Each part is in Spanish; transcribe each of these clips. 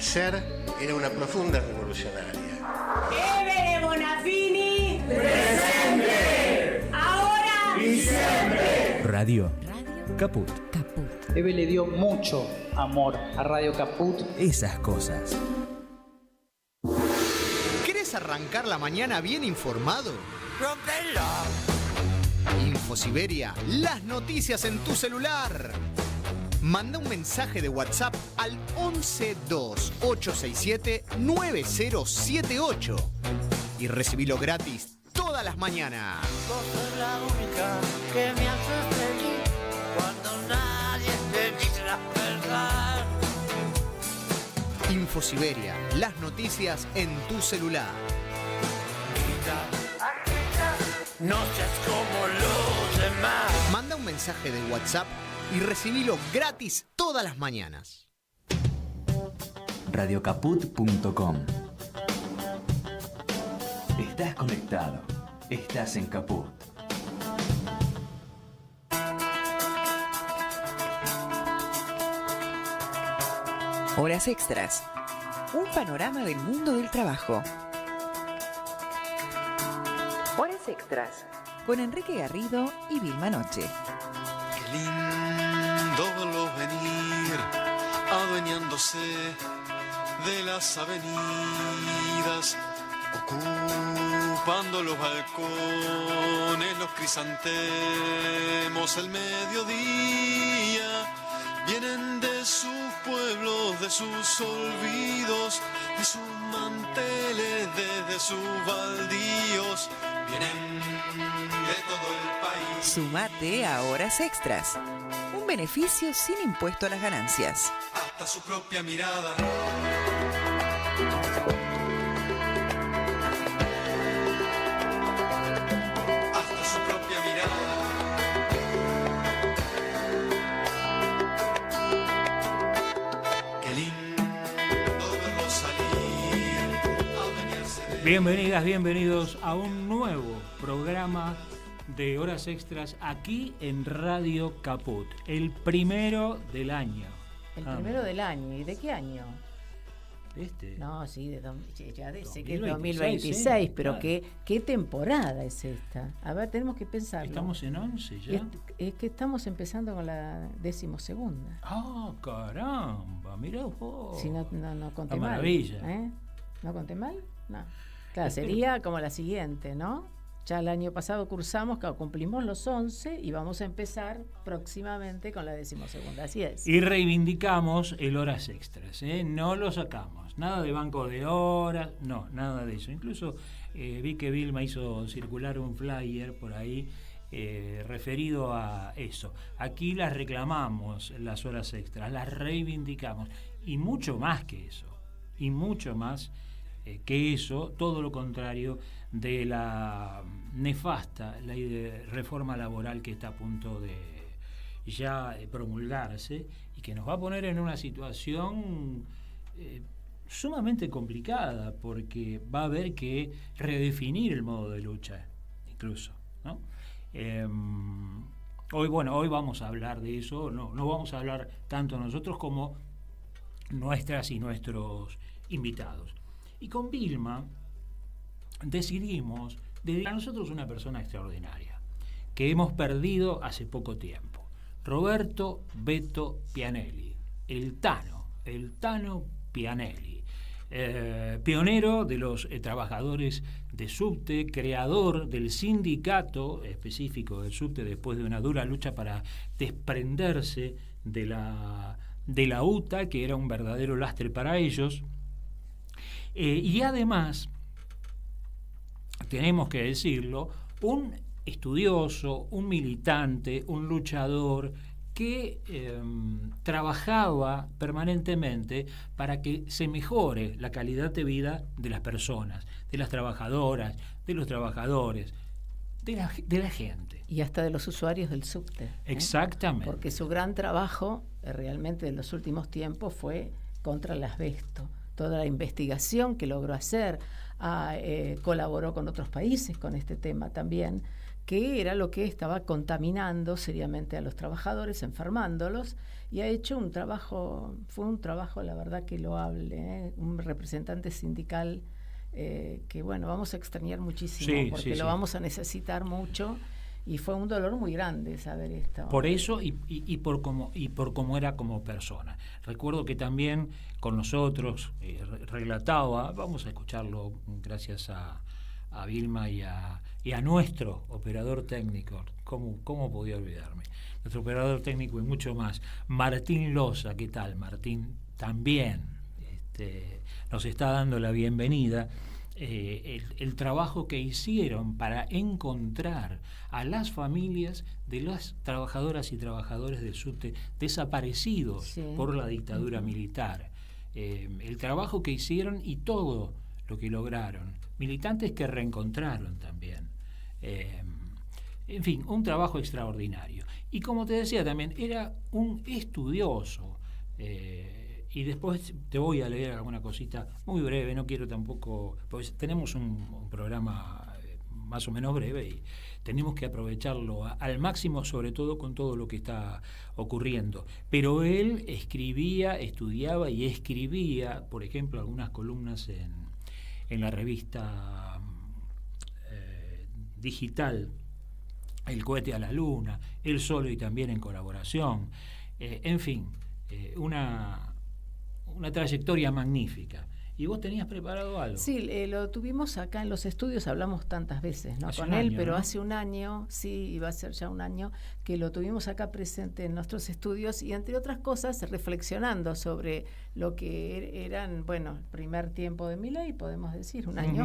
Hacer era una profunda revolucionaria. Evere Bonafini. ¡Presente! Ahora y siempre. Radio Caput. Eve le dio mucho amor a Radio Caput. Esas cosas. ¿Querés arrancar la mañana bien informado? ¡Rompelo! InfoSiberia, las noticias en tu celular. Manda un mensaje de WhatsApp al 1128679078 y recibilo gratis todas las mañanas. Vos sos la única que me hace feliz cuando nadie te dice la verdad. InfoSiberia, las noticias en tu celular. No seas como los demás. Manda un mensaje de WhatsApp y recibilo gratis todas las mañanas. Radiocaput.com. Estás conectado. Estás en Caput. Horas extras. Un panorama del mundo del trabajo. Horas extras. Con Enrique Garrido y Vilma Noche. Qué lindo verlo venir, adueñándose de las avenidas, ocupando los balcones, los crisantemos, el mediodía. Vienen de sus pueblos, de sus olvidos, de sus manteles, desde sus baldíos. Vienen de todo el país. Sumate a Horas Extras. Un beneficio sin impuesto a las ganancias. Hasta su propia mirada. Hasta su propia mirada. Qué lindo verlo salir a bañarse de... Bienvenidas, bienvenidos a un nuevo programa de Horas Extras aquí en Radio Caput, el primero del año. El primero del año. ¿Y de qué año? ¿Este? No, sí, ya sé que es 2026, 2026, sí, pero claro. ¿qué temporada es esta? A ver, tenemos que pensarlo. ¿Estamos en 11 ya? Es que estamos empezando con la 12ª. ¡Ah, caramba! Mirá vos. Si no conté La mal. maravilla. ¿No conté mal? No. Claro, sería como la siguiente, ¿no? Ya el año pasado cursamos, claro, cumplimos los 11 y vamos a empezar próximamente con la 12ª. Así es. Y reivindicamos el Horas Extras, no lo sacamos. Nada de banco de horas, no, nada de eso. Incluso vi que Vilma hizo circular un flyer por ahí referido a eso. Aquí las reclamamos, las horas extras, las reivindicamos. Y mucho más que eso. Y mucho más que eso, todo lo contrario de la nefasta ley de reforma laboral que está a punto de ya promulgarse y que nos va a poner en una situación sumamente complicada, porque va a haber que redefinir el modo de lucha incluso, ¿no? Hoy vamos a hablar de eso, no vamos a hablar tanto nosotros como nuestras y nuestros invitados. Y con Vilma decidimos dedicar a nosotros una persona extraordinaria que hemos perdido hace poco tiempo. Roberto Beto Pianelli, el Tano Pianelli, pionero de los trabajadores de subte, creador del sindicato específico del subte después de una dura lucha para desprenderse de la UTA, que era un verdadero lastre para ellos. Y además, tenemos que decirlo, un estudioso, un militante, un luchador que trabajaba permanentemente para que se mejore la calidad de vida de las personas, de las trabajadoras, de los trabajadores, de la gente. Y hasta de los usuarios del subte. Exactamente. Porque su gran trabajo realmente en los últimos tiempos fue contra el asbesto. Toda la investigación que logró hacer, colaboró con otros países con este tema también, que era lo que estaba contaminando seriamente a los trabajadores, enfermándolos, y ha hecho un trabajo, fue un trabajo, la verdad, que loable, un representante sindical que, bueno, vamos a extrañar muchísimo, porque lo vamos a necesitar mucho, y fue un dolor muy grande saber esto. Por eso y por cómo era como persona. Recuerdo que también con nosotros relataba, vamos a escucharlo gracias a Vilma y a nuestro operador técnico, ¿cómo podía olvidarme? Nuestro operador técnico y mucho más, Martín Loza. ¿Qué tal, Martín? También nos está dando la bienvenida. El trabajo que hicieron para encontrar a las familias de las trabajadoras y trabajadores del subte desaparecidos por la dictadura militar. El trabajo que hicieron y todo lo que lograron. Militantes que reencontraron también. En fin, un trabajo extraordinario. Y como te decía también, era un estudioso. Y después te voy a leer alguna cosita muy breve, no quiero tampoco, pues tenemos un programa más o menos breve y tenemos que aprovecharlo al máximo, sobre todo con todo lo que está ocurriendo. Pero él escribía, estudiaba y escribía, por ejemplo, algunas columnas en la revista digital El cohete a la luna, él solo y también en colaboración. En fin, una trayectoria magnífica. ¿Y vos tenías preparado algo? Sí, lo tuvimos acá en los estudios, hablamos tantas veces, ¿no? Hace con un él, año, pero ¿no? hace un año, sí, iba a ser ya un año, que lo tuvimos acá presente en nuestros estudios y, entre otras cosas, reflexionando sobre lo que eran, bueno, el primer tiempo de Milei, podemos decir, un año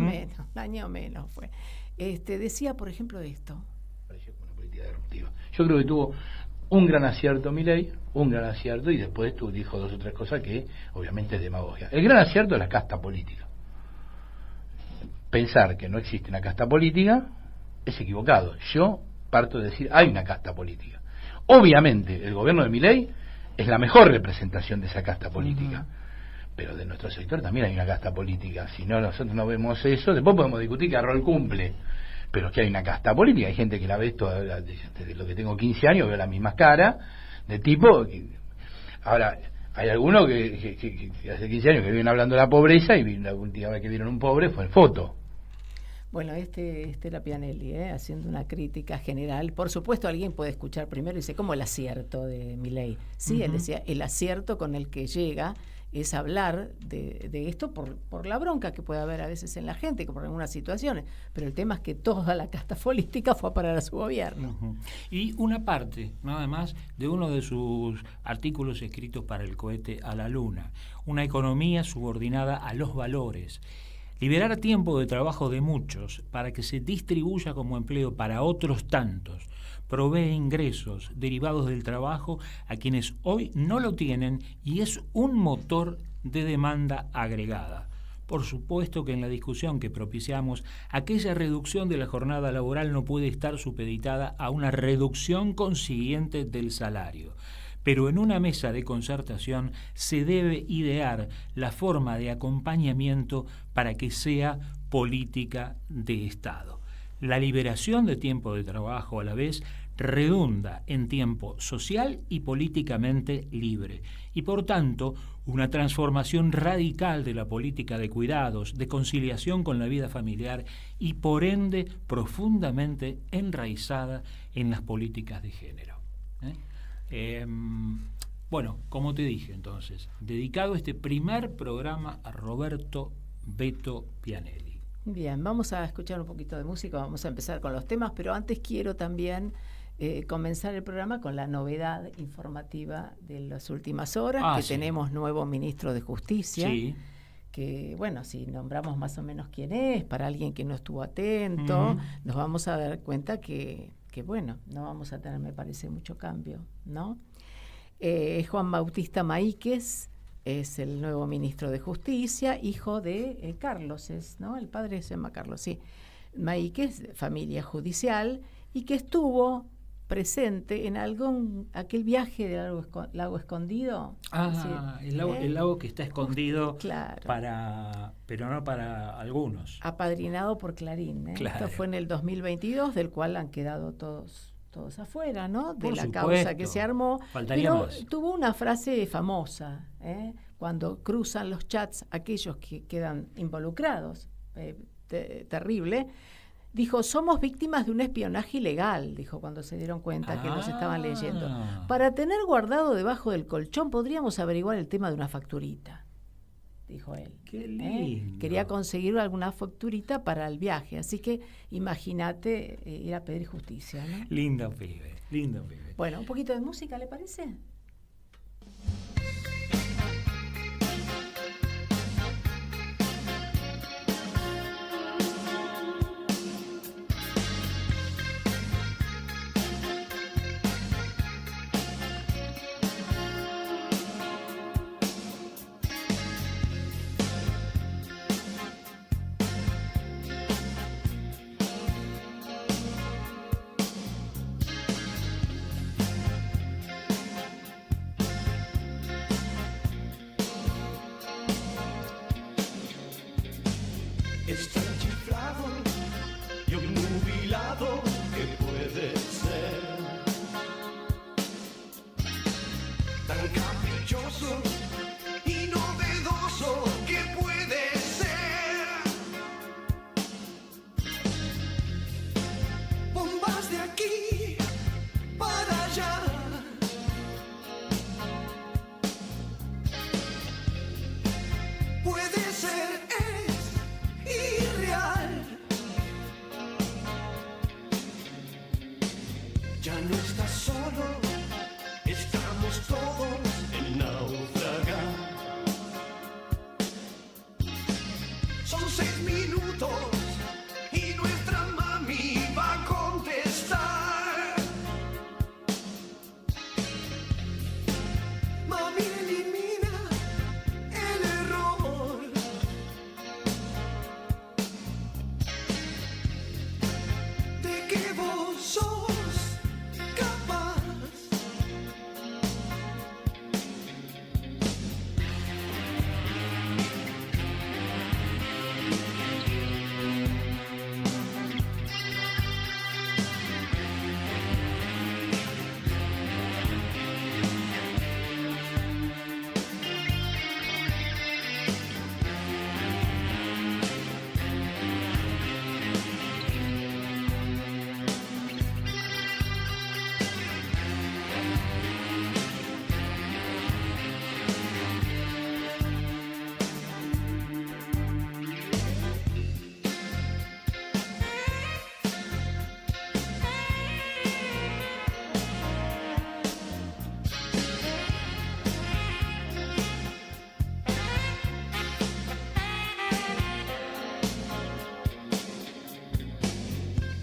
menos fue. Decía, por ejemplo, esto. Pareció como una política disruptiva. Yo creo que tuvo un gran acierto Milei, un gran acierto, y después tú dijo dos o tres cosas que obviamente es demagogia. El gran acierto es la casta política. Pensar que no existe una casta política es equivocado. Yo parto de decir, hay una casta política. Obviamente el gobierno de Milei es la mejor representación de esa casta política. Pero de nuestro sector también hay una casta política. Si no, nosotros no vemos eso, después podemos discutir qué rol cumple. Pero es que hay una casta política, hay gente que la ve desde lo que tengo 15 años, veo las mismas caras, de tipo... Ahora, hay algunos que hace 15 años que vienen hablando de la pobreza y la última vez que vieron un pobre fue en foto. Bueno, este era Pianelli, haciendo una crítica general. Por supuesto, alguien puede escuchar primero y dice, ¿cómo el acierto de Milei? Sí, él decía, el acierto con el que llega es hablar de esto por la bronca que puede haber a veces en la gente, por algunas situaciones, pero el tema es que toda la casta política fue a parar a su gobierno. Y una parte, nada más, de uno de sus artículos escritos para El cohete a la luna, una economía subordinada a los valores. Liberar tiempo de trabajo de muchos para que se distribuya como empleo para otros tantos provee ingresos derivados del trabajo a quienes hoy no lo tienen y es un motor de demanda agregada. Por supuesto que en la discusión que propiciamos, aquella reducción de la jornada laboral no puede estar supeditada a una reducción consiguiente del salario. Pero en una mesa de concertación se debe idear la forma de acompañamiento para que sea política de Estado. La liberación de tiempo de trabajo a la vez redunda en tiempo social y políticamente libre y por tanto una transformación radical de la política de cuidados, de conciliación con la vida familiar y por ende profundamente enraizada en las políticas de género. Bueno, como te dije entonces, dedicado este primer programa a Roberto Beto Pianelli. Bien, vamos a escuchar un poquito de música, vamos a empezar con los temas, pero antes quiero también comenzar el programa con la novedad informativa de las últimas horas, sí. Tenemos nuevo ministro de Justicia, sí. Que bueno, si nombramos más o menos quién es, para alguien que no estuvo atento, nos vamos a dar cuenta que bueno, no vamos a tener, me parece, mucho cambio, ¿no? Juan Bautista Maíquez es el nuevo ministro de Justicia, hijo de Carlos, ¿no? El padre se llama Carlos, sí. Maíquez, familia judicial, y que estuvo presente en aquel viaje del lago escondido. Ah, es decir, el lago que está escondido, claro, pero no para algunos. Apadrinado por Clarín. Claro. Esto fue en el 2022, del cual han quedado todos afuera, ¿no? De Por la supuesto. causa que se armó. Faltaría pero más. tuvo una frase famosa, cuando cruzan los chats aquellos que quedan involucrados, terrible. Dijo, somos víctimas de un espionaje ilegal, dijo cuando se dieron cuenta que nos estaban leyendo. Para tener guardado debajo del colchón podríamos averiguar el tema de una facturita, dijo él. Qué lindo. Quería conseguir alguna facturita para el viaje, así que imagínate ir a pedir justicia, ¿no? Lindo pibe, lindo pibe. Bueno, un poquito de música, ¿le parece? Está chiflado y obnubilado, ¿qué puede ser? Tan caprichoso y novedoso, ¿qué puede ser? Bombas de aquí para allá, puede ser irreal. Ya no estás solo, estamos todos en náufraga. Son 6 minutos y nuestra mami va a contestar. Mami elimina el error. De que vos sos capaz.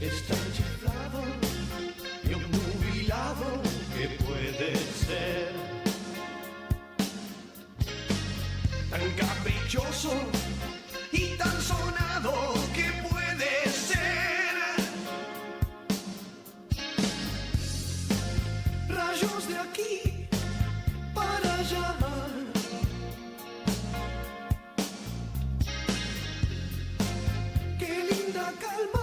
Está chiflado y obnubilado, ¿qué puede ser? Tan caprichoso y tan sonado, ¿qué puede ser? Rayos de aquí para allá. Qué linda calma.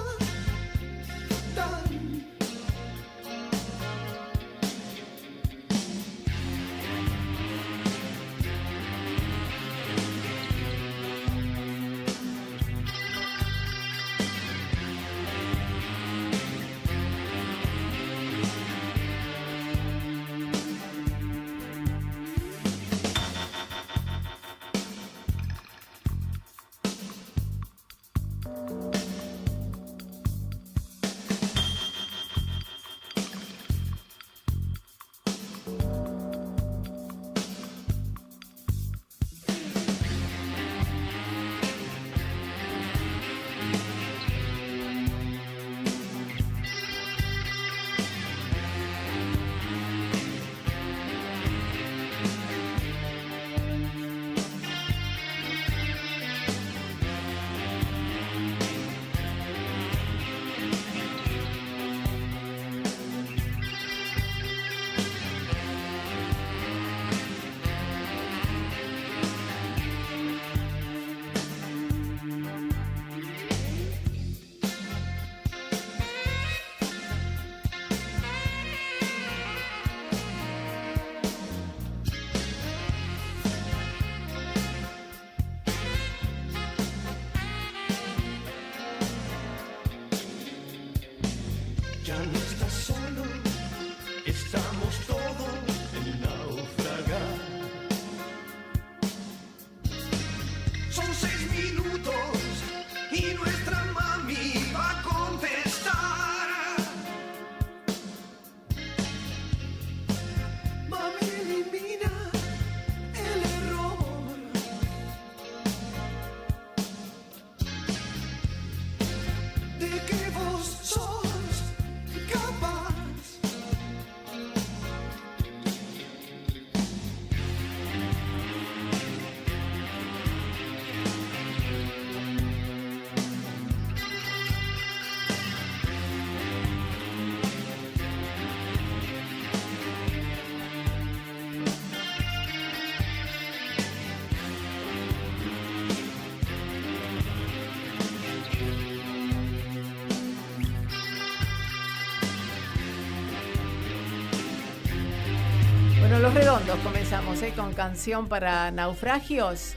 Los Redondos comenzamos con canción para naufragios.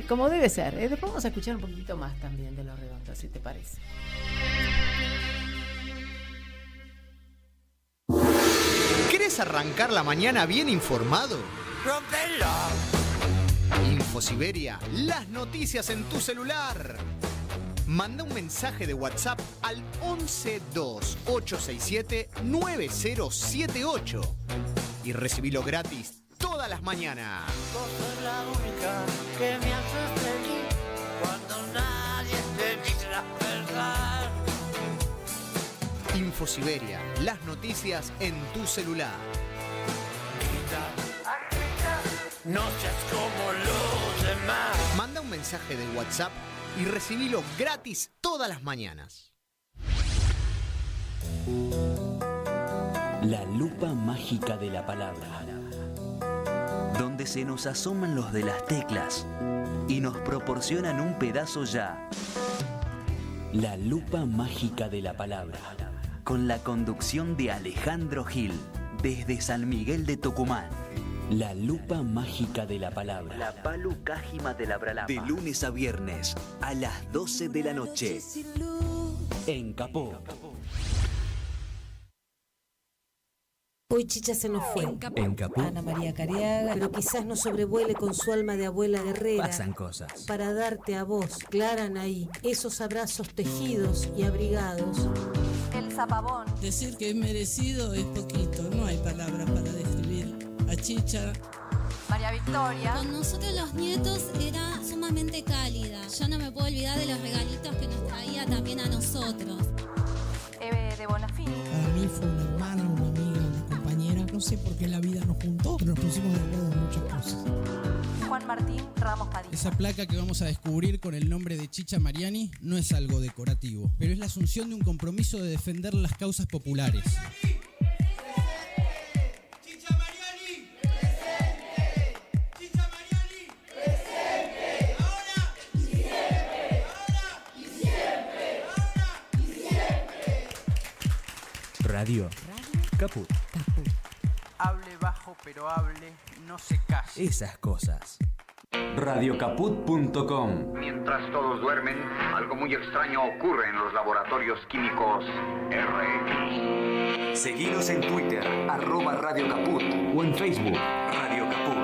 Como debe ser. Después vamos a escuchar un poquito más también de Los Redondos, si te parece. ¿Querés arrancar la mañana bien informado? Rompelo. Infosiberia, las noticias en tu celular. Manda un mensaje de WhatsApp al 1128679078 y recibilo gratis todas las mañanas. Vos sos la única que me hace feliz cuando nadie te dice la verdad. Infosiberia, las noticias en tu celular. No seas como los demás. Manda un mensaje de WhatsApp y recibilo gratis todas las mañanas. La lupa mágica de la palabra, donde se nos asoman los de las teclas y nos proporcionan un pedazo ya. La lupa mágica de la palabra, con la conducción de Alejandro Gil, desde San Miguel de Tucumán. La lupa mágica de la palabra. La palu cájima de la bralapa. De lunes a viernes, a las 12 de la noche. En Capó. Hoy Chicha se nos fue. En Capó. Ana María Cariaga, pero quizás no sobrevuele con su alma de abuela guerrera. Pasan cosas. Para darte a vos, Clara Anaí, esos abrazos tejidos y abrigados. El zapabón. Decir que es merecido es poquito, no hay palabras para describir a Chicha. María Victoria. Con nosotros los nietos era sumamente cálida. Yo no me puedo olvidar de los regalitos que nos traía también a nosotros. Eve de Bonafini. Para mí fue una hermana, una amiga, una compañera. No sé por qué la vida nos juntó, pero nos pusimos de acuerdo en muchas cosas. Juan Martín Ramos Padilla. Esa placa que vamos a descubrir con el nombre de Chicha Mariani no es algo decorativo, pero es la asunción de un compromiso de defender las causas populares. Radio Caput. Hable bajo, pero hable, no se case. Esas cosas. Radiocaput.com. Mientras todos duermen, algo muy extraño ocurre en los laboratorios químicos RX. Seguinos en Twitter, @Radio Caput, o en Facebook, Radio Caput.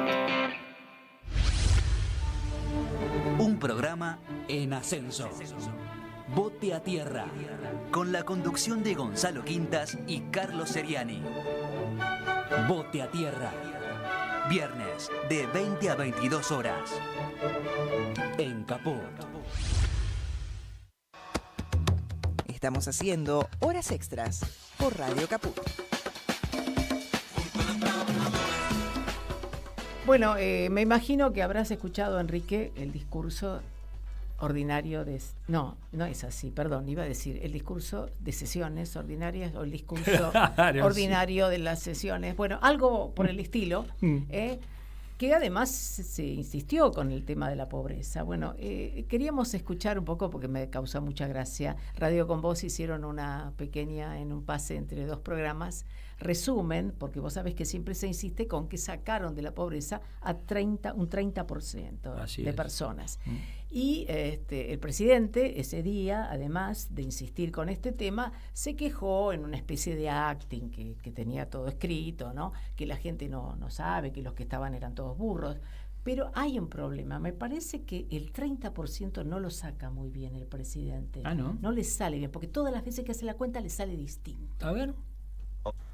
Un programa en ascenso. Bote a Tierra, con la conducción de Gonzalo Quintas y Carlos Seriani. Bote a Tierra, viernes de 20 a 22 horas. En Capó. Estamos haciendo Horas Extras por Radio Caput. Bueno, me imagino que habrás escuchado, Enrique, el discurso ordinario de... No es así, perdón, iba a decir el discurso de sesiones ordinarias o el discurso ordinario de las sesiones, bueno, algo por el estilo, que además se insistió con el tema de la pobreza. Bueno, queríamos escuchar un poco, porque me causó mucha gracia, Radio con Vos hicieron una pequeña, en un pase entre dos programas, resumen, porque vos sabés que siempre se insiste con que sacaron de la pobreza a un 30% de personas. Y el presidente ese día, además de insistir con este tema, se quejó en una especie de acting que tenía todo escrito, ¿no? Que la gente no sabe, que los que estaban eran todos burros. Pero hay un problema, me parece que el 30% no lo saca muy bien el presidente. No le sale bien, porque todas las veces que hace la cuenta le sale distinto. A ver.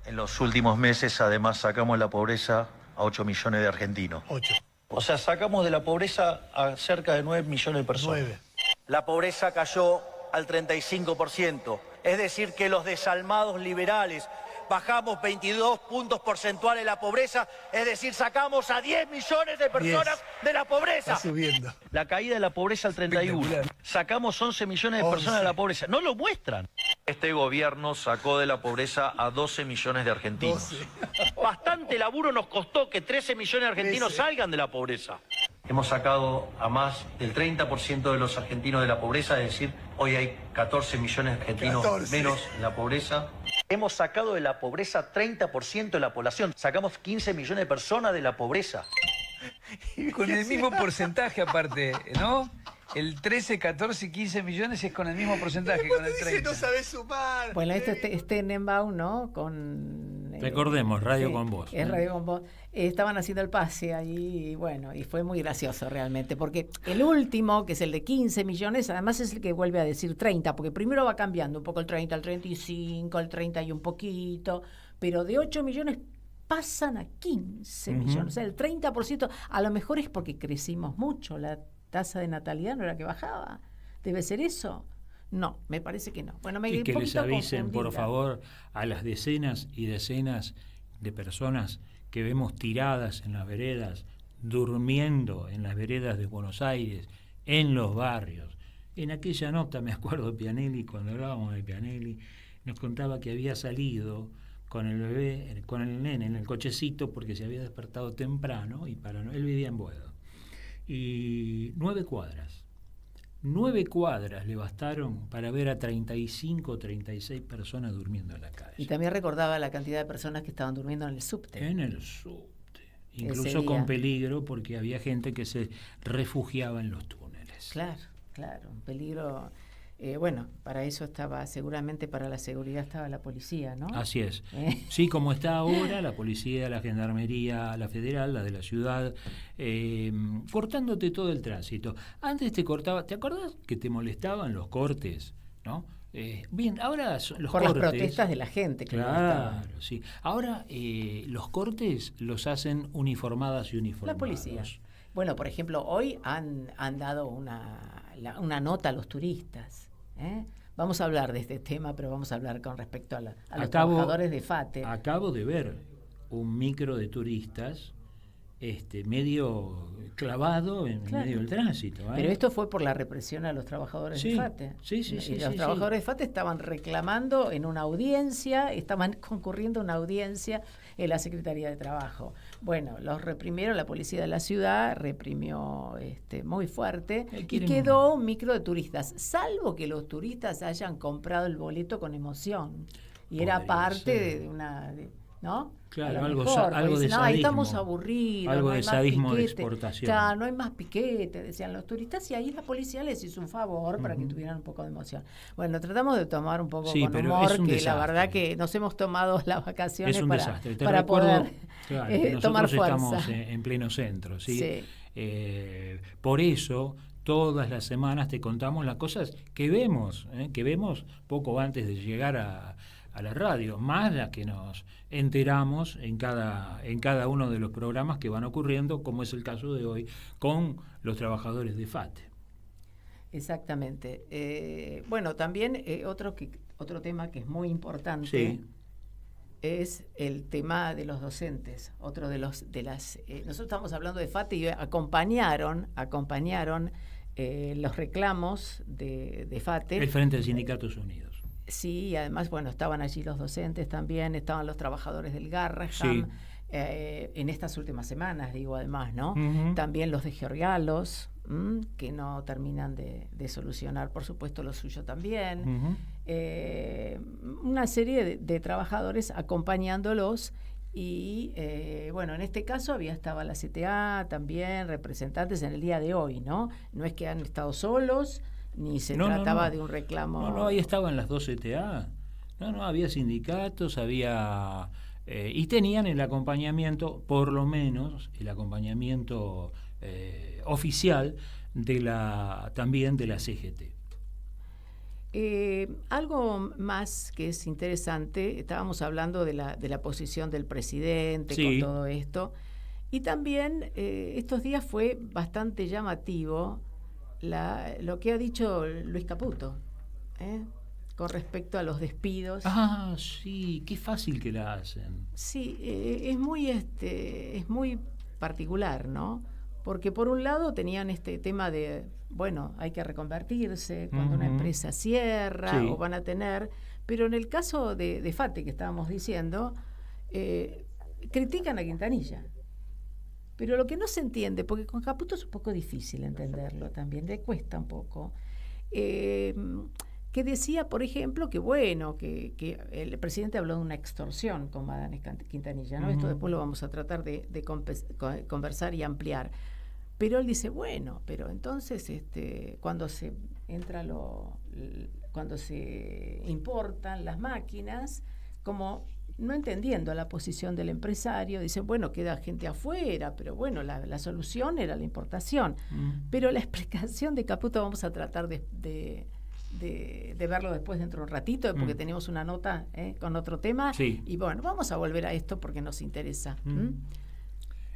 En los últimos meses, además, sacamos la pobreza a 8 millones de argentinos. 8. O sea, sacamos de la pobreza a cerca de 9 millones de personas. 9. La pobreza cayó al 35%. Es decir, que los desalmados liberales bajamos 22 puntos porcentuales la pobreza, es decir, sacamos a 10 millones de personas de la pobreza. Está subiendo. La caída de la pobreza al 31. Sacamos 11 millones de personas de la pobreza. No lo muestran. Este gobierno sacó de la pobreza a 12 millones de argentinos. 12. Bastante laburo nos costó que 13 millones de argentinos salgan de la pobreza. Hemos sacado a más del 30% de los argentinos de la pobreza, es decir, hoy hay 14 millones de argentinos menos en la pobreza. Hemos sacado de la pobreza 30% de la población. Sacamos 15 millones de personas de la pobreza. Con el mismo porcentaje aparte, ¿no? El 13, 14 y 15 millones es con el mismo porcentaje, con el 30. No sabés sumar. Bueno, esto es Tenenbaum, ¿no? Con... Recordemos, Radio sí, con Voz. Es Radio con Voz. Estaban haciendo el pase ahí y bueno, y fue muy gracioso realmente, porque el último, que es el de 15 millones, además es el que vuelve a decir 30, porque primero va cambiando un poco el 30, el 35, el 30 y un poquito, pero de 8 millones pasan a 15 millones, o sea, el 30%, a lo mejor es porque crecimos mucho, la tasa de natalidad no era que bajaba, ¿debe ser eso? No, me parece que no. Bueno, y que les avisen, por favor, a las decenas y decenas de personas que vemos tiradas en las veredas, durmiendo en las veredas de Buenos Aires, en los barrios. En aquella nota, me acuerdo, Pianelli, cuando hablábamos de Pianelli, nos contaba que había salido con el bebé, con el nene en el cochecito porque se había despertado temprano y él vivía en Boedo. Y 9 cuadras le bastaron para ver a 35 o 36 personas durmiendo en la calle. Y también recordaba la cantidad de personas que estaban durmiendo en el subte. En el subte. Incluso con peligro porque había gente que se refugiaba en los túneles. Claro, un peligro. Bueno, para eso estaba, seguramente para la seguridad estaba la policía, ¿no? Así es. Sí, como está ahora, la policía, la gendarmería, la federal, la de la ciudad, cortándote todo el tránsito. Antes te cortaba, ¿te acordás que te molestaban los cortes, no? Bien, ahora los por cortes... Por las protestas de la gente. Que claro, sí. Ahora los cortes los hacen uniformadas y uniformados. La policía. Bueno, por ejemplo, hoy han dado una nota a los turistas. Vamos a hablar de este tema, pero vamos a hablar con respecto a los trabajadores de FATE. Acabo de ver un micro de turistas medio clavado en medio del tránsito. Pero esto fue por la represión a los trabajadores de FATE. Sí, y los trabajadores de FATE estaban reclamando en una audiencia, estaban concurriendo a una audiencia en la Secretaría de Trabajo. Bueno, los reprimieron, la policía de la ciudad reprimió muy fuerte y quedó un micro de turistas, salvo que los turistas hayan comprado el boleto con emoción. Y era parte de una... ¿no? Claro, algo de sadismo. Ahí estamos aburridos. Algo no hay de más sadismo piquete. de exportación. Claro, no hay más piquete, decían los turistas, y ahí la policía les hizo un favor para que tuvieran un poco de emoción. Bueno, tratamos de tomar un poco con humor, que desastre. La verdad que nos hemos tomado las vacaciones para poder nosotros tomar fuerza. Estamos en pleno centro, ¿sí? Sí. Por eso... Todas las semanas te contamos las cosas que vemos poco antes de llegar a la radio, más las que nos enteramos en cada uno de los programas que van ocurriendo, como es el caso de hoy con los trabajadores de FATE. Exactamente. Bueno, también otro tema que es muy importante es el tema de los docentes. Otro de las nosotros estamos hablando de FATE y acompañaron los reclamos de FATE. El Frente de Sindicatos Unidos. Sí, y además, bueno, estaban allí los docentes también, estaban los trabajadores del Garraham, en estas últimas semanas, digo, además, ¿no? También los de Georgalos, que no terminan de solucionar, por supuesto, lo suyo también. Una serie de trabajadores acompañándolos y, bueno, en este caso estaba la CTA también, representantes en el día de hoy, ¿no? No es que han estado solos, ni se trataba de un reclamo. No, ahí estaban las dos CTA. Había sindicatos, había... y tenían el acompañamiento, por lo menos, el acompañamiento oficial también de la CGT. Algo más que es interesante, estábamos hablando de la posición del presidente con todo esto, y también estos días fue bastante llamativo lo que ha dicho Luis Caputo con respecto a los despidos. Ah, sí, qué fácil que la hacen. Sí, es muy particular, ¿no? Porque por un lado tenían este tema de, bueno, hay que reconvertirse cuando una empresa cierra o van a tener, pero en el caso de FATE que estábamos diciendo, critican a Quintanilla. Pero lo que no se entiende, porque con Caputo es un poco difícil entenderlo también, le cuesta un poco, que decía, por ejemplo, que bueno, que el presidente habló de una extorsión con Madame Quintanilla, ¿no? Esto después lo vamos a tratar de conversar y ampliar. Pero él dice, bueno, pero entonces cuando se importan las máquinas, como no entendiendo la posición del empresario, dice, bueno, queda gente afuera, pero bueno, la solución era la importación. Pero la explicación de Caputo vamos a tratar de verlo después dentro de un ratito, porque tenemos una nota con otro tema. Sí. Y bueno, vamos a volver a esto porque nos interesa.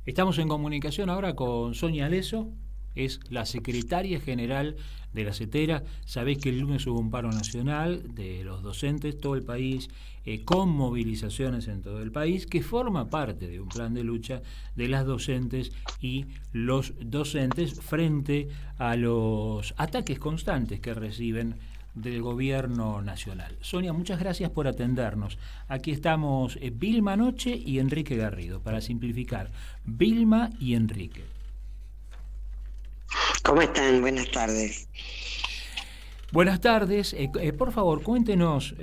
Estamos en comunicación ahora con Sonia Leso, es la secretaria general de la CETERA. Sabés que el lunes hubo un paro nacional de los docentes, todo el país, con movilizaciones en todo el país, que forma parte de un plan de lucha de las docentes y los docentes frente a los ataques constantes que reciben del gobierno nacional. Sonia, muchas gracias por atendernos. Aquí estamos Vilma Noche y Enrique Garrido, para simplificar, Vilma y Enrique. ¿Cómo están? Buenas tardes. Buenas tardes. Por favor, cuéntenos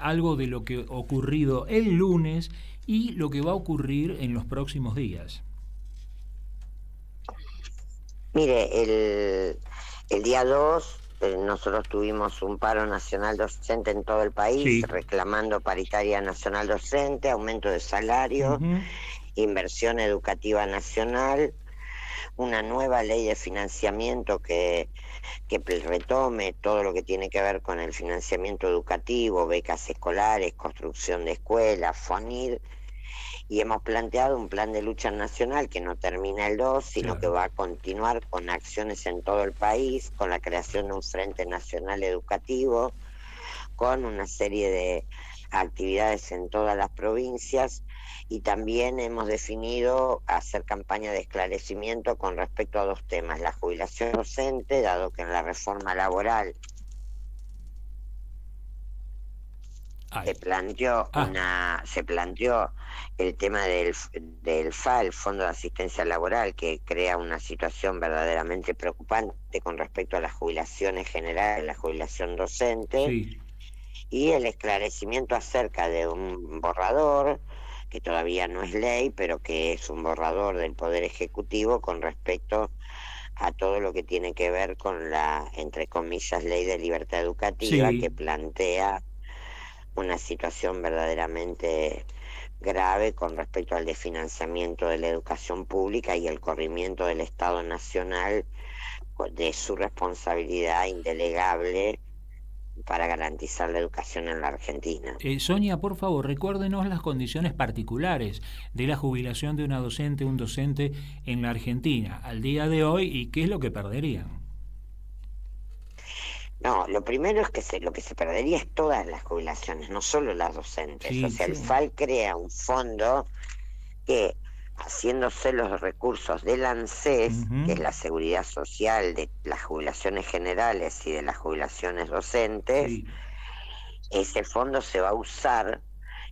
algo de lo que ha ocurrido el lunes y lo que va a ocurrir en los próximos días. Mire, el día 2 nosotros tuvimos un paro nacional docente en todo el país, reclamando paritaria nacional docente, aumento de salario, inversión educativa nacional, una nueva ley de financiamiento que retome todo lo que tiene que ver con el financiamiento educativo, becas escolares, construcción de escuelas, FONID, y hemos planteado un plan de lucha nacional que no termina el 2, sino que va a continuar con acciones en todo el país, con la creación de un Frente Nacional Educativo, con una serie de actividades en todas las provincias, y también hemos definido hacer campaña de esclarecimiento con respecto a dos temas: la jubilación docente, dado que en la reforma laboral se planteó el tema del FA, el Fondo de Asistencia Laboral, que crea una situación verdaderamente preocupante con respecto a las jubilaciones generales, la jubilación docente, y el esclarecimiento acerca de un borrador que todavía no es ley, pero que es un borrador del Poder Ejecutivo con respecto a todo lo que tiene que ver con la, entre comillas, ley de libertad educativa, que plantea una situación verdaderamente grave con respecto al desfinanciamiento de la educación pública y el corrimiento del Estado Nacional de su responsabilidad indelegable para garantizar la educación en la Argentina. Sonia, por favor, recuérdenos las condiciones particulares de la jubilación de una docente, un docente en la Argentina al día de hoy, y qué es lo que perderían. No, lo primero es que lo que se perdería es todas las jubilaciones, no solo las docentes. El FAL crea un fondo que, haciéndose los recursos del ANSES, que es la seguridad social de las jubilaciones generales y de las jubilaciones docentes, ese fondo se va a usar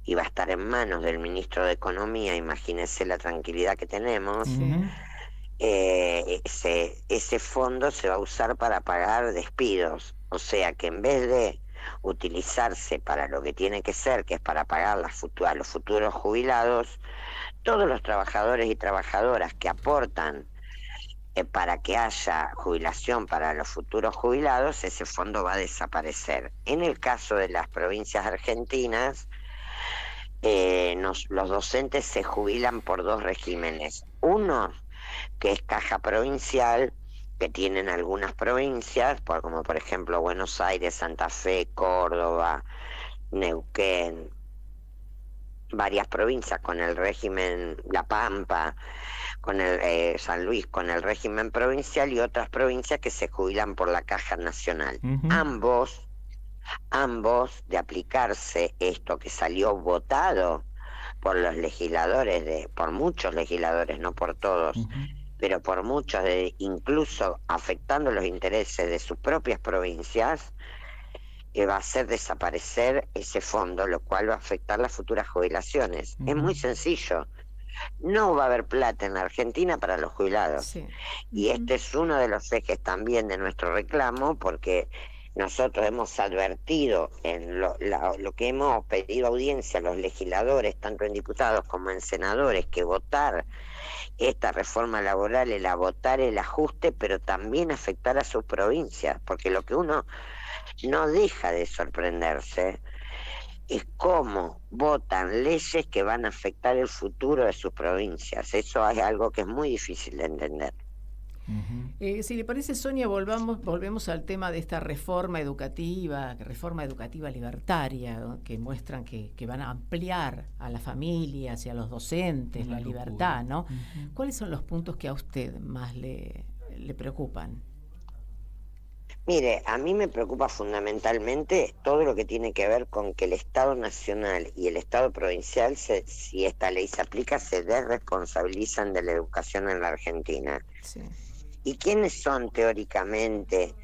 y va a estar en manos del ministro de Economía. Imagínense la tranquilidad que tenemos. Ese fondo se va a usar para pagar despidos, o sea que en vez de utilizarse para lo que tiene que ser, que es para pagar a los futuros jubilados, todos los trabajadores y trabajadoras que aportan para que haya jubilación para los futuros jubilados, ese fondo va a desaparecer. En el caso de las provincias argentinas, los docentes se jubilan por dos regímenes. Uno, que es caja provincial, que tienen algunas provincias, como por ejemplo Buenos Aires, Santa Fe, Córdoba, Neuquén, varias provincias con el régimen, La Pampa, con el San Luis, con el régimen provincial, y otras provincias que se jubilan por la Caja Nacional. Ambos, de aplicarse esto que salió votado por los legisladores, por muchos legisladores, no por todos, pero por muchos, incluso afectando los intereses de sus propias provincias, va a hacer desaparecer ese fondo, lo cual va a afectar las futuras jubilaciones. Es muy sencillo. No va a haber plata en la Argentina para los jubilados. Y este es uno de los ejes también de nuestro reclamo, porque Nosotros hemos advertido en lo que hemos pedido audiencia a los legisladores, tanto en diputados como en senadores, que votar esta reforma laboral era votar el ajuste, pero también afectar a sus provincias, porque lo que uno no deja de sorprenderse es cómo votan leyes que van a afectar el futuro de sus provincias. Eso es algo que es muy difícil de entender. Si le parece, Sonia, volvemos al tema de esta reforma educativa libertaria, ¿no? Que muestran que van a ampliar a las familias y a los docentes la libertad, ¿no? ¿Cuáles son los puntos que a usted más le preocupan? Mire, a mí me preocupa fundamentalmente todo lo que tiene que ver con que el Estado Nacional y el Estado Provincial, si esta ley se aplica, se desresponsabilizan de la educación en la Argentina. Sí. ¿Y quiénes son teóricamente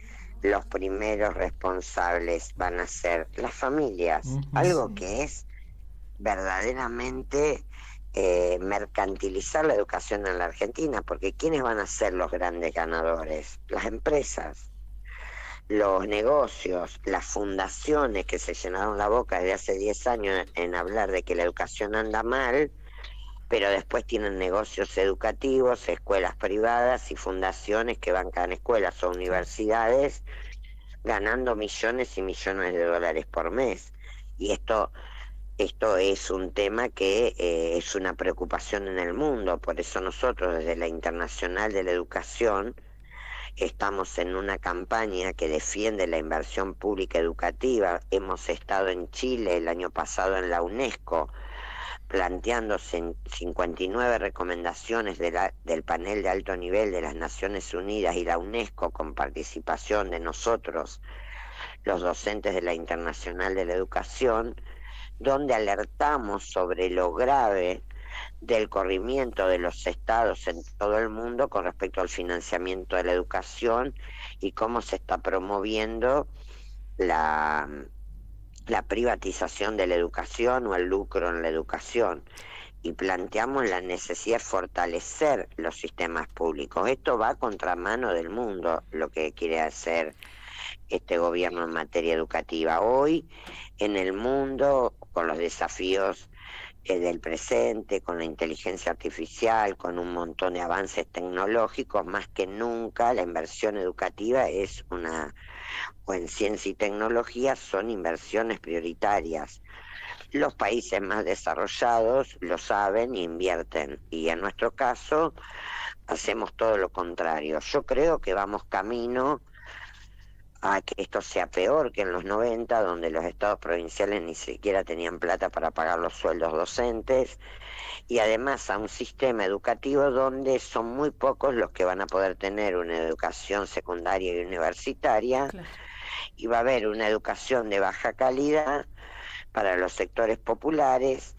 los primeros responsables? Van a ser las familias, algo que es verdaderamente mercantilizar la educación en la Argentina, porque ¿quiénes van a ser los grandes ganadores? Las empresas, los negocios, las fundaciones que se llenaron la boca desde hace 10 años en hablar de que la educación anda mal, pero después tienen negocios educativos, escuelas privadas y fundaciones que bancan escuelas o universidades ganando millones y millones de dólares por mes. Y esto es un tema que es una preocupación en el mundo. Por eso nosotros desde la Internacional de la Educación estamos en una campaña que defiende la inversión pública educativa. Hemos estado en Chile el año pasado en la UNESCO planteándose en 59 recomendaciones del panel de alto nivel de las Naciones Unidas y la UNESCO, con participación de nosotros, los docentes de la Internacional de la Educación, donde alertamos sobre lo grave del corrimiento de los estados en todo el mundo con respecto al financiamiento de la educación y cómo se está promoviendo la privatización de la educación o el lucro en la educación, y planteamos la necesidad de fortalecer los sistemas públicos. Esto va a contramano del mundo, lo que quiere hacer este gobierno en materia educativa. Hoy, en el mundo, con los desafíos del presente, con la inteligencia artificial, con un montón de avances tecnológicos, más que nunca la inversión educativa o en ciencia y tecnología son inversiones prioritarias. Los países más desarrollados lo saben e invierten, y en nuestro caso hacemos todo lo contrario. Yo creo que vamos camino a que esto sea peor que en los 90, donde los estados provinciales ni siquiera tenían plata para pagar los sueldos docentes, y además a un sistema educativo donde son muy pocos los que van a poder tener una educación secundaria y universitaria. Claro. Y va a haber una educación de baja calidad para los sectores populares,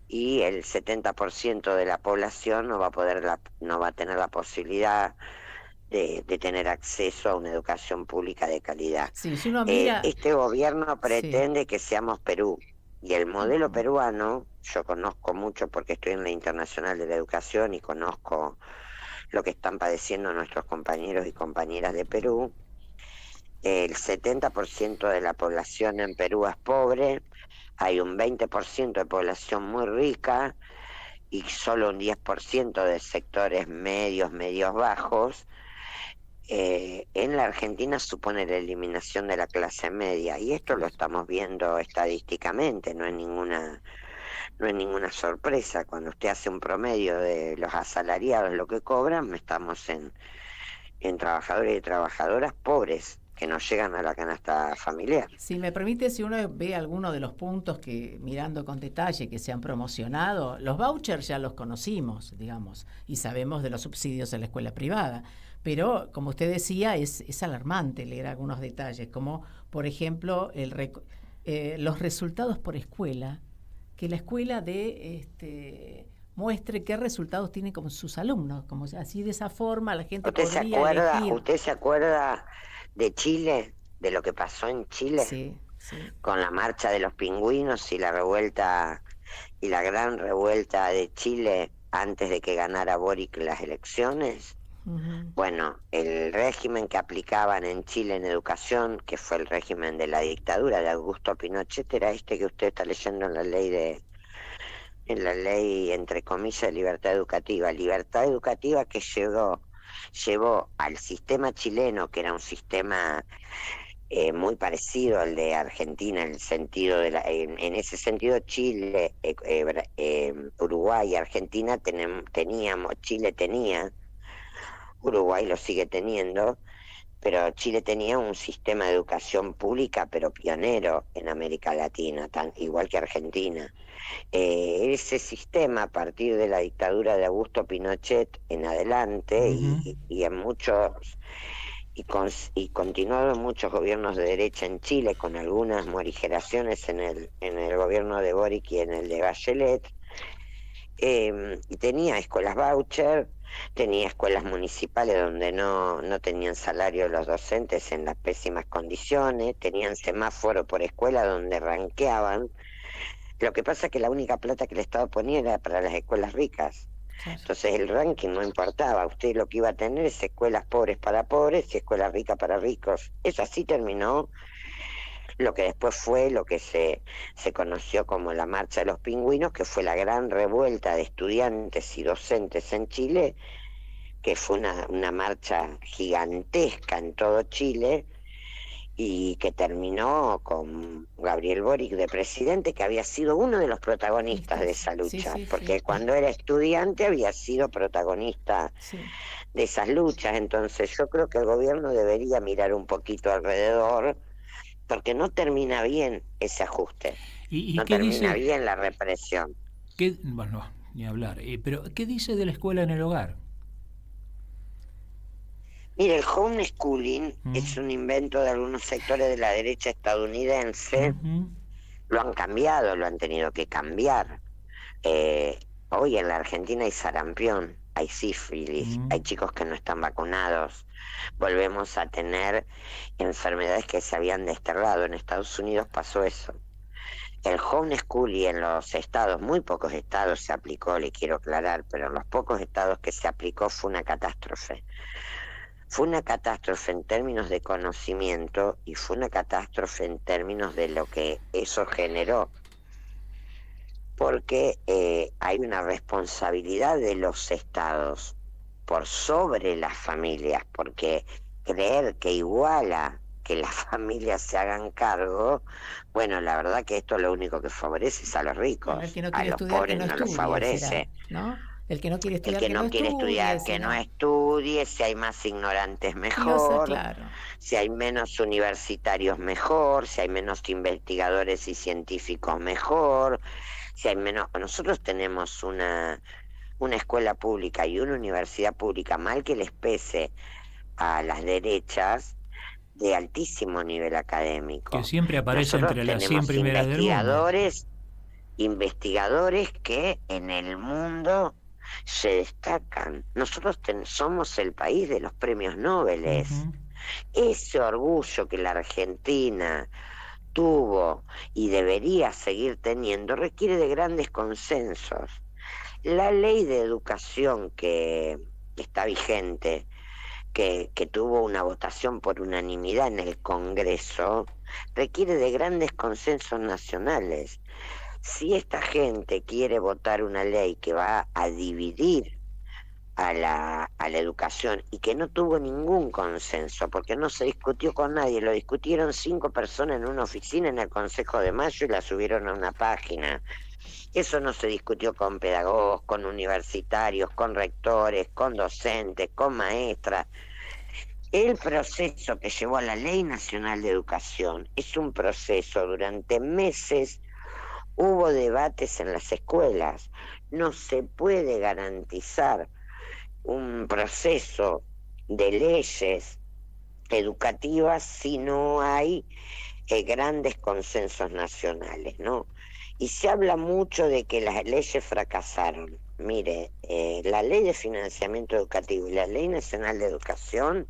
y el 70% de la población no va a tener la posibilidad de tener acceso a una educación pública de calidad. Sí, si uno mira... Este gobierno pretende que seamos Perú, y el modelo peruano, yo conozco mucho porque estoy en la Internacional de la Educación y conozco lo que están padeciendo nuestros compañeros y compañeras de Perú. El 70% de la población en Perú es pobre, hay un 20% de población muy rica y solo un 10% de sectores medios bajos. En la Argentina supone la eliminación de la clase media, y esto lo estamos viendo estadísticamente, no es ninguna sorpresa. Cuando usted hace un promedio de los asalariados, lo que cobran, estamos en trabajadores y trabajadoras pobres que no llegan a la canasta familiar. Si me permite, si uno ve alguno de los puntos que, mirando con detalle, que se han promocionado, los vouchers ya los conocimos, digamos, y sabemos de los subsidios en la escuela privada, pero como usted decía, es alarmante leer algunos detalles, como por ejemplo los resultados por escuela, que la escuela muestre qué resultados tiene con sus alumnos, como así de esa forma la gente podría elegir. ¿Usted se acuerda de Chile, de lo que pasó en Chile? Sí. Con la marcha de los pingüinos y la revuelta, y la gran revuelta de Chile antes de que ganara Boric las elecciones. Bueno, el régimen que aplicaban en Chile en educación, que fue el régimen de la dictadura de Augusto Pinochet, era este que usted está leyendo en la ley entre comillas de libertad educativa que llevó al sistema chileno, que era un sistema muy parecido al de Argentina, en el sentido en ese sentido Chile, Uruguay y Argentina Chile tenía, Uruguay lo sigue teniendo, pero Chile tenía un sistema de educación pública pero pionero en América Latina, igual que Argentina. Ese sistema, a partir de la dictadura de Augusto Pinochet en adelante, y en muchos y continuado en muchos gobiernos de derecha en Chile, con algunas morigeraciones en el gobierno de Boric y en el de Bachelet, tenía escuelas voucher, tenía escuelas municipales donde no tenían salario los docentes en las pésimas condiciones, tenían semáforo por escuela donde ranqueaban. Lo que pasa es que la única plata que el Estado ponía era para las escuelas ricas. Entonces el ranking no importaba, usted lo que iba a tener es escuelas pobres para pobres y escuelas ricas para ricos. Eso así terminó lo que después fue lo que se conoció como la Marcha de los Pingüinos, que fue la gran revuelta de estudiantes y docentes en Chile, que fue una marcha gigantesca en todo Chile, y que terminó con Gabriel Boric de presidente, que había sido uno de los protagonistas de esa lucha, porque cuando era estudiante había sido protagonista de esas luchas. Entonces yo creo que el gobierno debería mirar un poquito alrededor, porque no termina bien ese ajuste, no termina bien la represión. Bueno, ni hablar, pero ¿qué dice de la escuela en el hogar? Mire, el homeschooling es un invento de algunos sectores de la derecha estadounidense. Lo han cambiado, lo han tenido que cambiar. Hoy en la Argentina hay sarampión, hay sífilis, hay chicos que no están vacunados. Volvemos a tener enfermedades que se habían desterrado. En Estados Unidos pasó eso. El homeschooling en los estados, muy pocos estados se aplicó, le quiero aclarar, pero en los pocos estados que se aplicó fue una catástrofe. Fue una catástrofe en términos de conocimiento y fue una catástrofe en términos de lo que eso generó. Porque hay una responsabilidad de los estados por sobre las familias, porque creer que iguala que las familias se hagan cargo, bueno, la verdad que esto lo único que favorece es a los ricos, a los pobres no los favorece. ¿No? El que no quiere estudiar, que no estudie, si hay más ignorantes mejor, claro. Si hay menos universitarios mejor, si hay menos investigadores y científicos mejor, si hay menos... Nosotros tenemos una escuela pública y una universidad pública, mal que les pese a las derechas, de altísimo nivel académico. Que siempre aparece entre las 100 primeras del mundo. Investigadores que en el mundo se destacan. Nosotros somos el país de los premios Nobel. Ese orgullo que la Argentina tuvo y debería seguir teniendo requiere de grandes consensos. La ley de educación que está vigente, que tuvo una votación por unanimidad en el Congreso, requiere de grandes consensos nacionales. Si esta gente quiere votar una ley que va a dividir a la educación y que no tuvo ningún consenso, porque no se discutió con nadie, lo discutieron 5 personas en una oficina en el Consejo de Mayo y la subieron a una página. Eso no se discutió con pedagogos, con universitarios, con rectores, con docentes, con maestras. El proceso que llevó a la Ley Nacional de Educación es un proceso durante meses. Hubo debates en las escuelas. No se puede garantizar un proceso de leyes educativas si no hay grandes consensos nacionales, ¿no? Y se habla mucho de que las leyes fracasaron. Mire, la Ley de Financiamiento Educativo y la Ley Nacional de Educación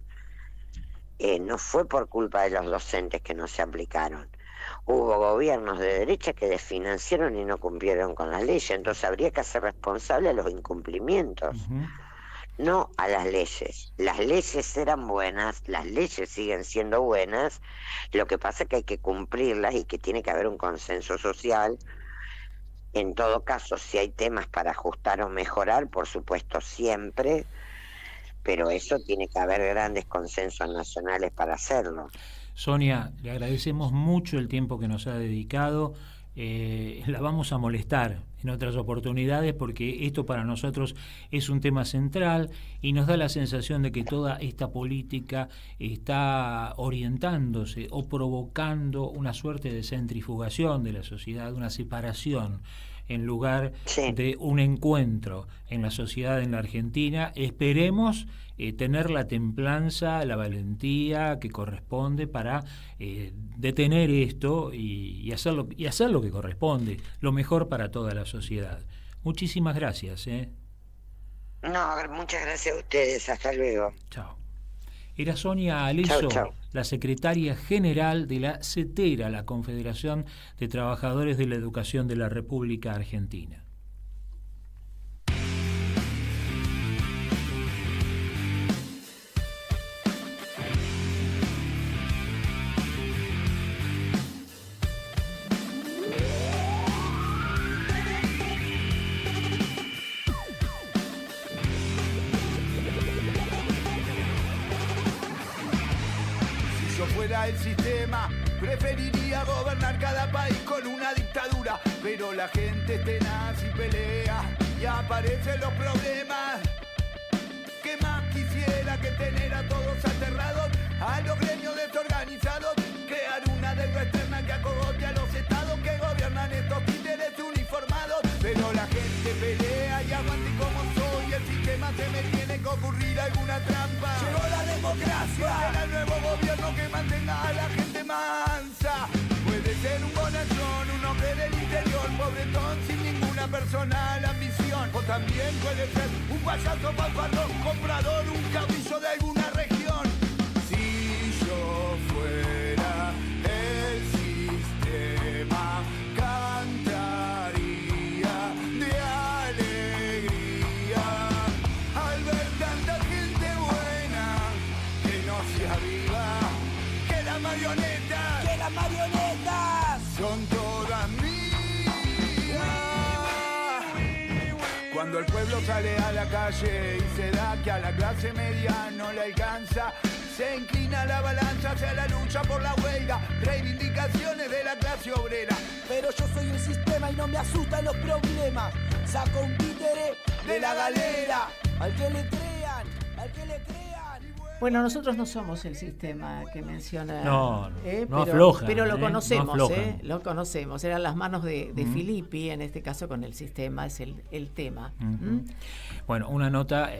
no fue por culpa de los docentes que no se aplicaron. Hubo gobiernos de derecha que desfinanciaron y no cumplieron con las leyes, entonces habría que hacer responsable a los incumplimientos. no a las leyes. Las leyes eran buenas, las leyes siguen siendo buenas, lo que pasa es que hay que cumplirlas y que tiene que haber un consenso social. En todo caso, si hay temas para ajustar o mejorar, por supuesto siempre, pero eso tiene que haber grandes consensos nacionales para hacerlo. Sonia, le agradecemos mucho el tiempo que nos ha dedicado. La vamos a molestar en otras oportunidades porque esto para nosotros es un tema central y nos da la sensación de que toda esta política está orientándose o provocando una suerte de centrifugación de la sociedad, una separación en lugar de un encuentro en la sociedad en la Argentina. Esperemos tener la templanza, la valentía que corresponde para detener esto y hacer lo que corresponde, lo mejor para toda la sociedad. Muchísimas gracias. No, muchas gracias a ustedes. Hasta luego. Chao. Era Sonia Aleso, la secretaria general de la CETERA, la Confederación de Trabajadores de la Educación de la República Argentina. El sistema, preferiría gobernar cada país con una dictadura, pero la gente es tenaz y pelea y aparecen los problemas. ¿Qué más quisiera que tener a todos aterrados, a los gremios desorganizados, crear una deuda externa que acogote a los estados que gobiernan estos títeres uniformados? Pero la gente pelea y aguante como soy, el sistema se me tiene que ocurrir alguna trampa. Llegó la democracia, será el nuevo gobierno que mantenga a la gente mansa. Puede ser un bonachón, un hombre del interior, pobretón sin ninguna personal ambición. O también puede ser un payaso fanfarrón, comprador, un caudillo de alguna región. Si yo fuera el sistema, cantaría de alegría al ver tanta gente buena que no se aviva, que las marionetas son todas mías. Cuando el pueblo sale a la calle y se da que a la clase media no le alcanza, se inclina la balanza hacia la lucha por la huelga, reivindicaciones de la clase obrera. Pero yo soy un sistema y no me asustan los problemas. Saco un títere de la galera, al que le crean, al que le crean. Bueno, nosotros no somos el sistema que menciona. No pero, aflojan. Pero lo conocemos, no lo conocemos. Eran las manos de Filippi, en este caso con el sistema, es el tema. Bueno, una nota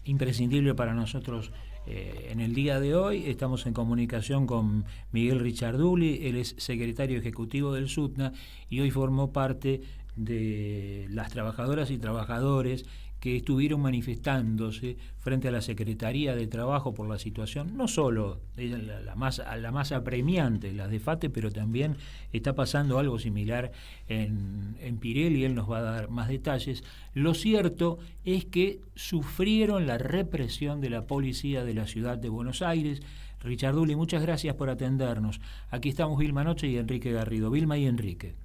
imprescindible para nosotros. En el día de hoy estamos en comunicación con Miguel Richarduli, él es secretario ejecutivo del SUTNA y hoy formó parte de las trabajadoras y trabajadores que estuvieron manifestándose frente a la Secretaría de Trabajo por la situación, no solo la más apremiante, la de FATE, pero también está pasando algo similar en Pirelli, él nos va a dar más detalles. Lo cierto es que sufrieron la represión de la policía de la ciudad de Buenos Aires. Richarduli, muchas gracias por atendernos. Aquí estamos Vilma Noche y Enrique Garrido. Vilma y Enrique.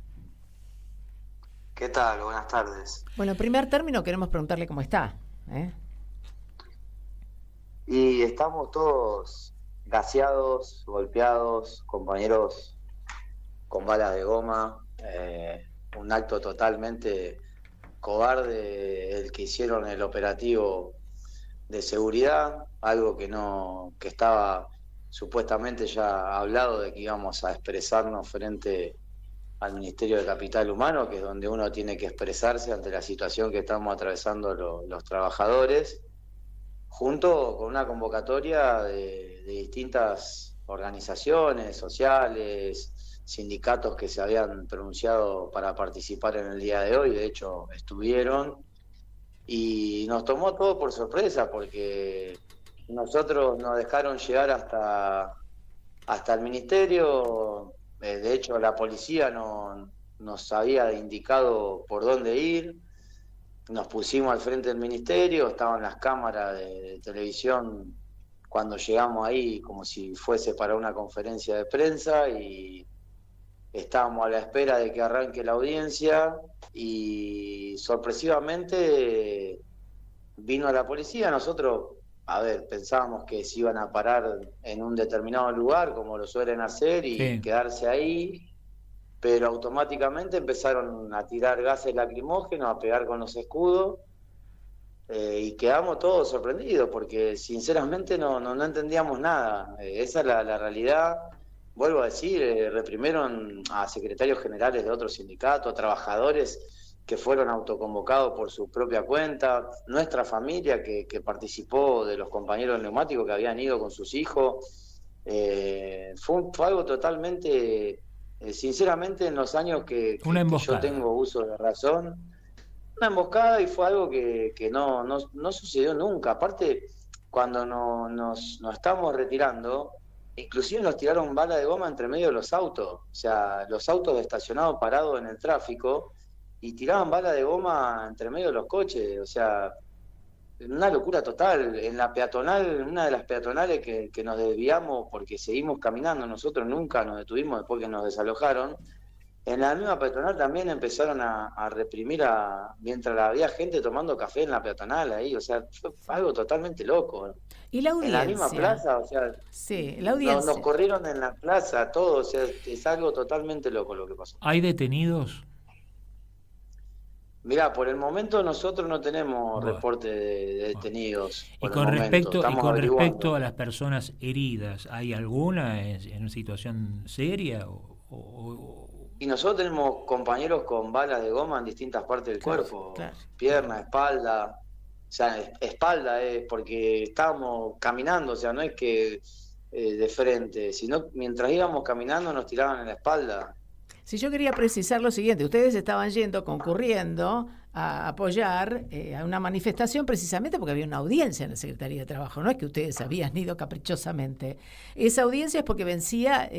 ¿Qué tal? Buenas tardes. Bueno, en primer término queremos preguntarle cómo está. Y estamos todos gaseados, golpeados, compañeros con balas de goma, un acto totalmente cobarde el que hicieron el operativo de seguridad, algo que estaba supuestamente ya hablado de que íbamos a expresarnos frente al Ministerio de Capital Humano, que es donde uno tiene que expresarse ante la situación que estamos atravesando los trabajadores, junto con una convocatoria de distintas organizaciones sociales, sindicatos que se habían pronunciado para participar en el día de hoy, de hecho estuvieron, y nos tomó todo por sorpresa, porque nosotros nos dejaron llegar hasta el Ministerio. De hecho, la policía nos había indicado por dónde ir. nos pusimos al frente del ministerio, estaban las cámaras de televisión cuando llegamos ahí como si fuese para una conferencia de prensa, y estábamos a la espera de que arranque la audiencia, y sorpresivamente vino la policía. Nosotros, pensábamos que se iban a parar en un determinado lugar, como lo suelen hacer, y quedarse ahí, pero automáticamente empezaron a tirar gases lacrimógenos, a pegar con los escudos, y quedamos todos sorprendidos, porque sinceramente no entendíamos nada. Esa es la realidad. Vuelvo a decir, reprimieron a secretarios generales de otros sindicatos, a trabajadores que fueron autoconvocados por su propia cuenta, nuestra familia que participó de los compañeros del neumático que habían ido con sus hijos. Fue algo totalmente, sinceramente, en los años que yo tengo uso de razón, una emboscada, y fue algo que no sucedió nunca. Aparte, cuando nos estamos retirando, inclusive nos tiraron bala de goma entre medio de los autos, o sea, los autos estacionados parados en el tráfico, y tiraban bala de goma entre medio de los coches, o sea, una locura total. En la peatonal, una de las peatonales que nos desviamos porque seguimos caminando, nosotros nunca nos detuvimos después que nos desalojaron, en la misma peatonal también empezaron a reprimir mientras había gente tomando café en la peatonal ahí, o sea, fue algo totalmente loco. ¿Y la audiencia? En la misma plaza, o sea, sí, la audiencia. Nos corrieron en la plaza, todo, o sea, es algo totalmente loco lo que pasó. ¿Hay detenidos? Mirá, por el momento nosotros no tenemos reporte de detenidos. Y con respecto a las personas heridas, ¿hay alguna en una situación seria? Y nosotros tenemos compañeros con balas de goma en distintas partes del cuerpo, pierna, espalda. O sea, espalda porque estábamos caminando, o sea, no es que de frente, sino mientras íbamos caminando nos tiraban en la espalda. Si yo quería precisar lo siguiente, ustedes estaban concurriendo a apoyar a una manifestación precisamente porque había una audiencia en la Secretaría de Trabajo, no es que ustedes habían ido caprichosamente. Esa audiencia es porque vencía,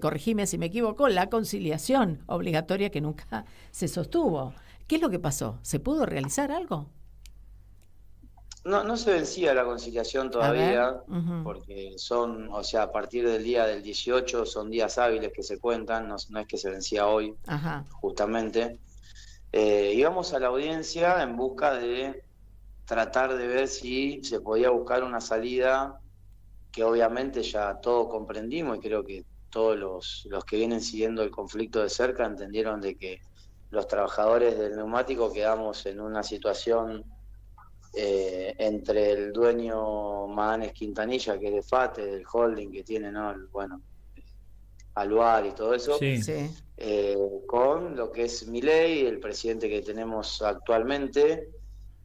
corregime si me equivoco, la conciliación obligatoria que nunca se sostuvo. ¿Qué es lo que pasó? ¿Se pudo realizar algo? No se vencía la conciliación todavía, porque a partir del día del 18 son días hábiles que se cuentan, no es que se vencía hoy, justamente. Íbamos a la audiencia en busca de tratar de ver si se podía buscar una salida, que obviamente ya todos comprendimos, y creo que todos los que vienen siguiendo el conflicto de cerca entendieron de que los trabajadores del neumático quedamos en una situación entre el dueño Maganes Quintanilla, que es de FATE, del holding que tiene, Aluar y todo eso, con lo que es Milei, el presidente que tenemos actualmente,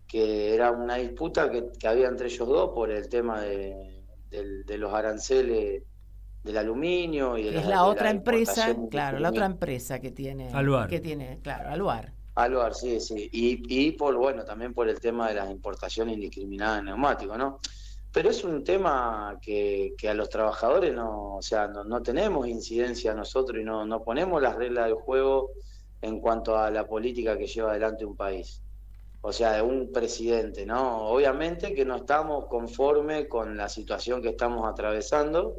que era una disputa que había entre ellos dos por el tema de los aranceles del aluminio y de la otra empresa, la otra empresa que tiene Aluar. Aluar, sí. Y también por el tema de las importaciones indiscriminadas de neumáticos, ¿no? Pero es un tema que a los trabajadores no tenemos incidencia nosotros, y no ponemos las reglas del juego en cuanto a la política que lleva adelante un país. O sea, de un presidente, ¿no? Obviamente que no estamos conformes con la situación que estamos atravesando,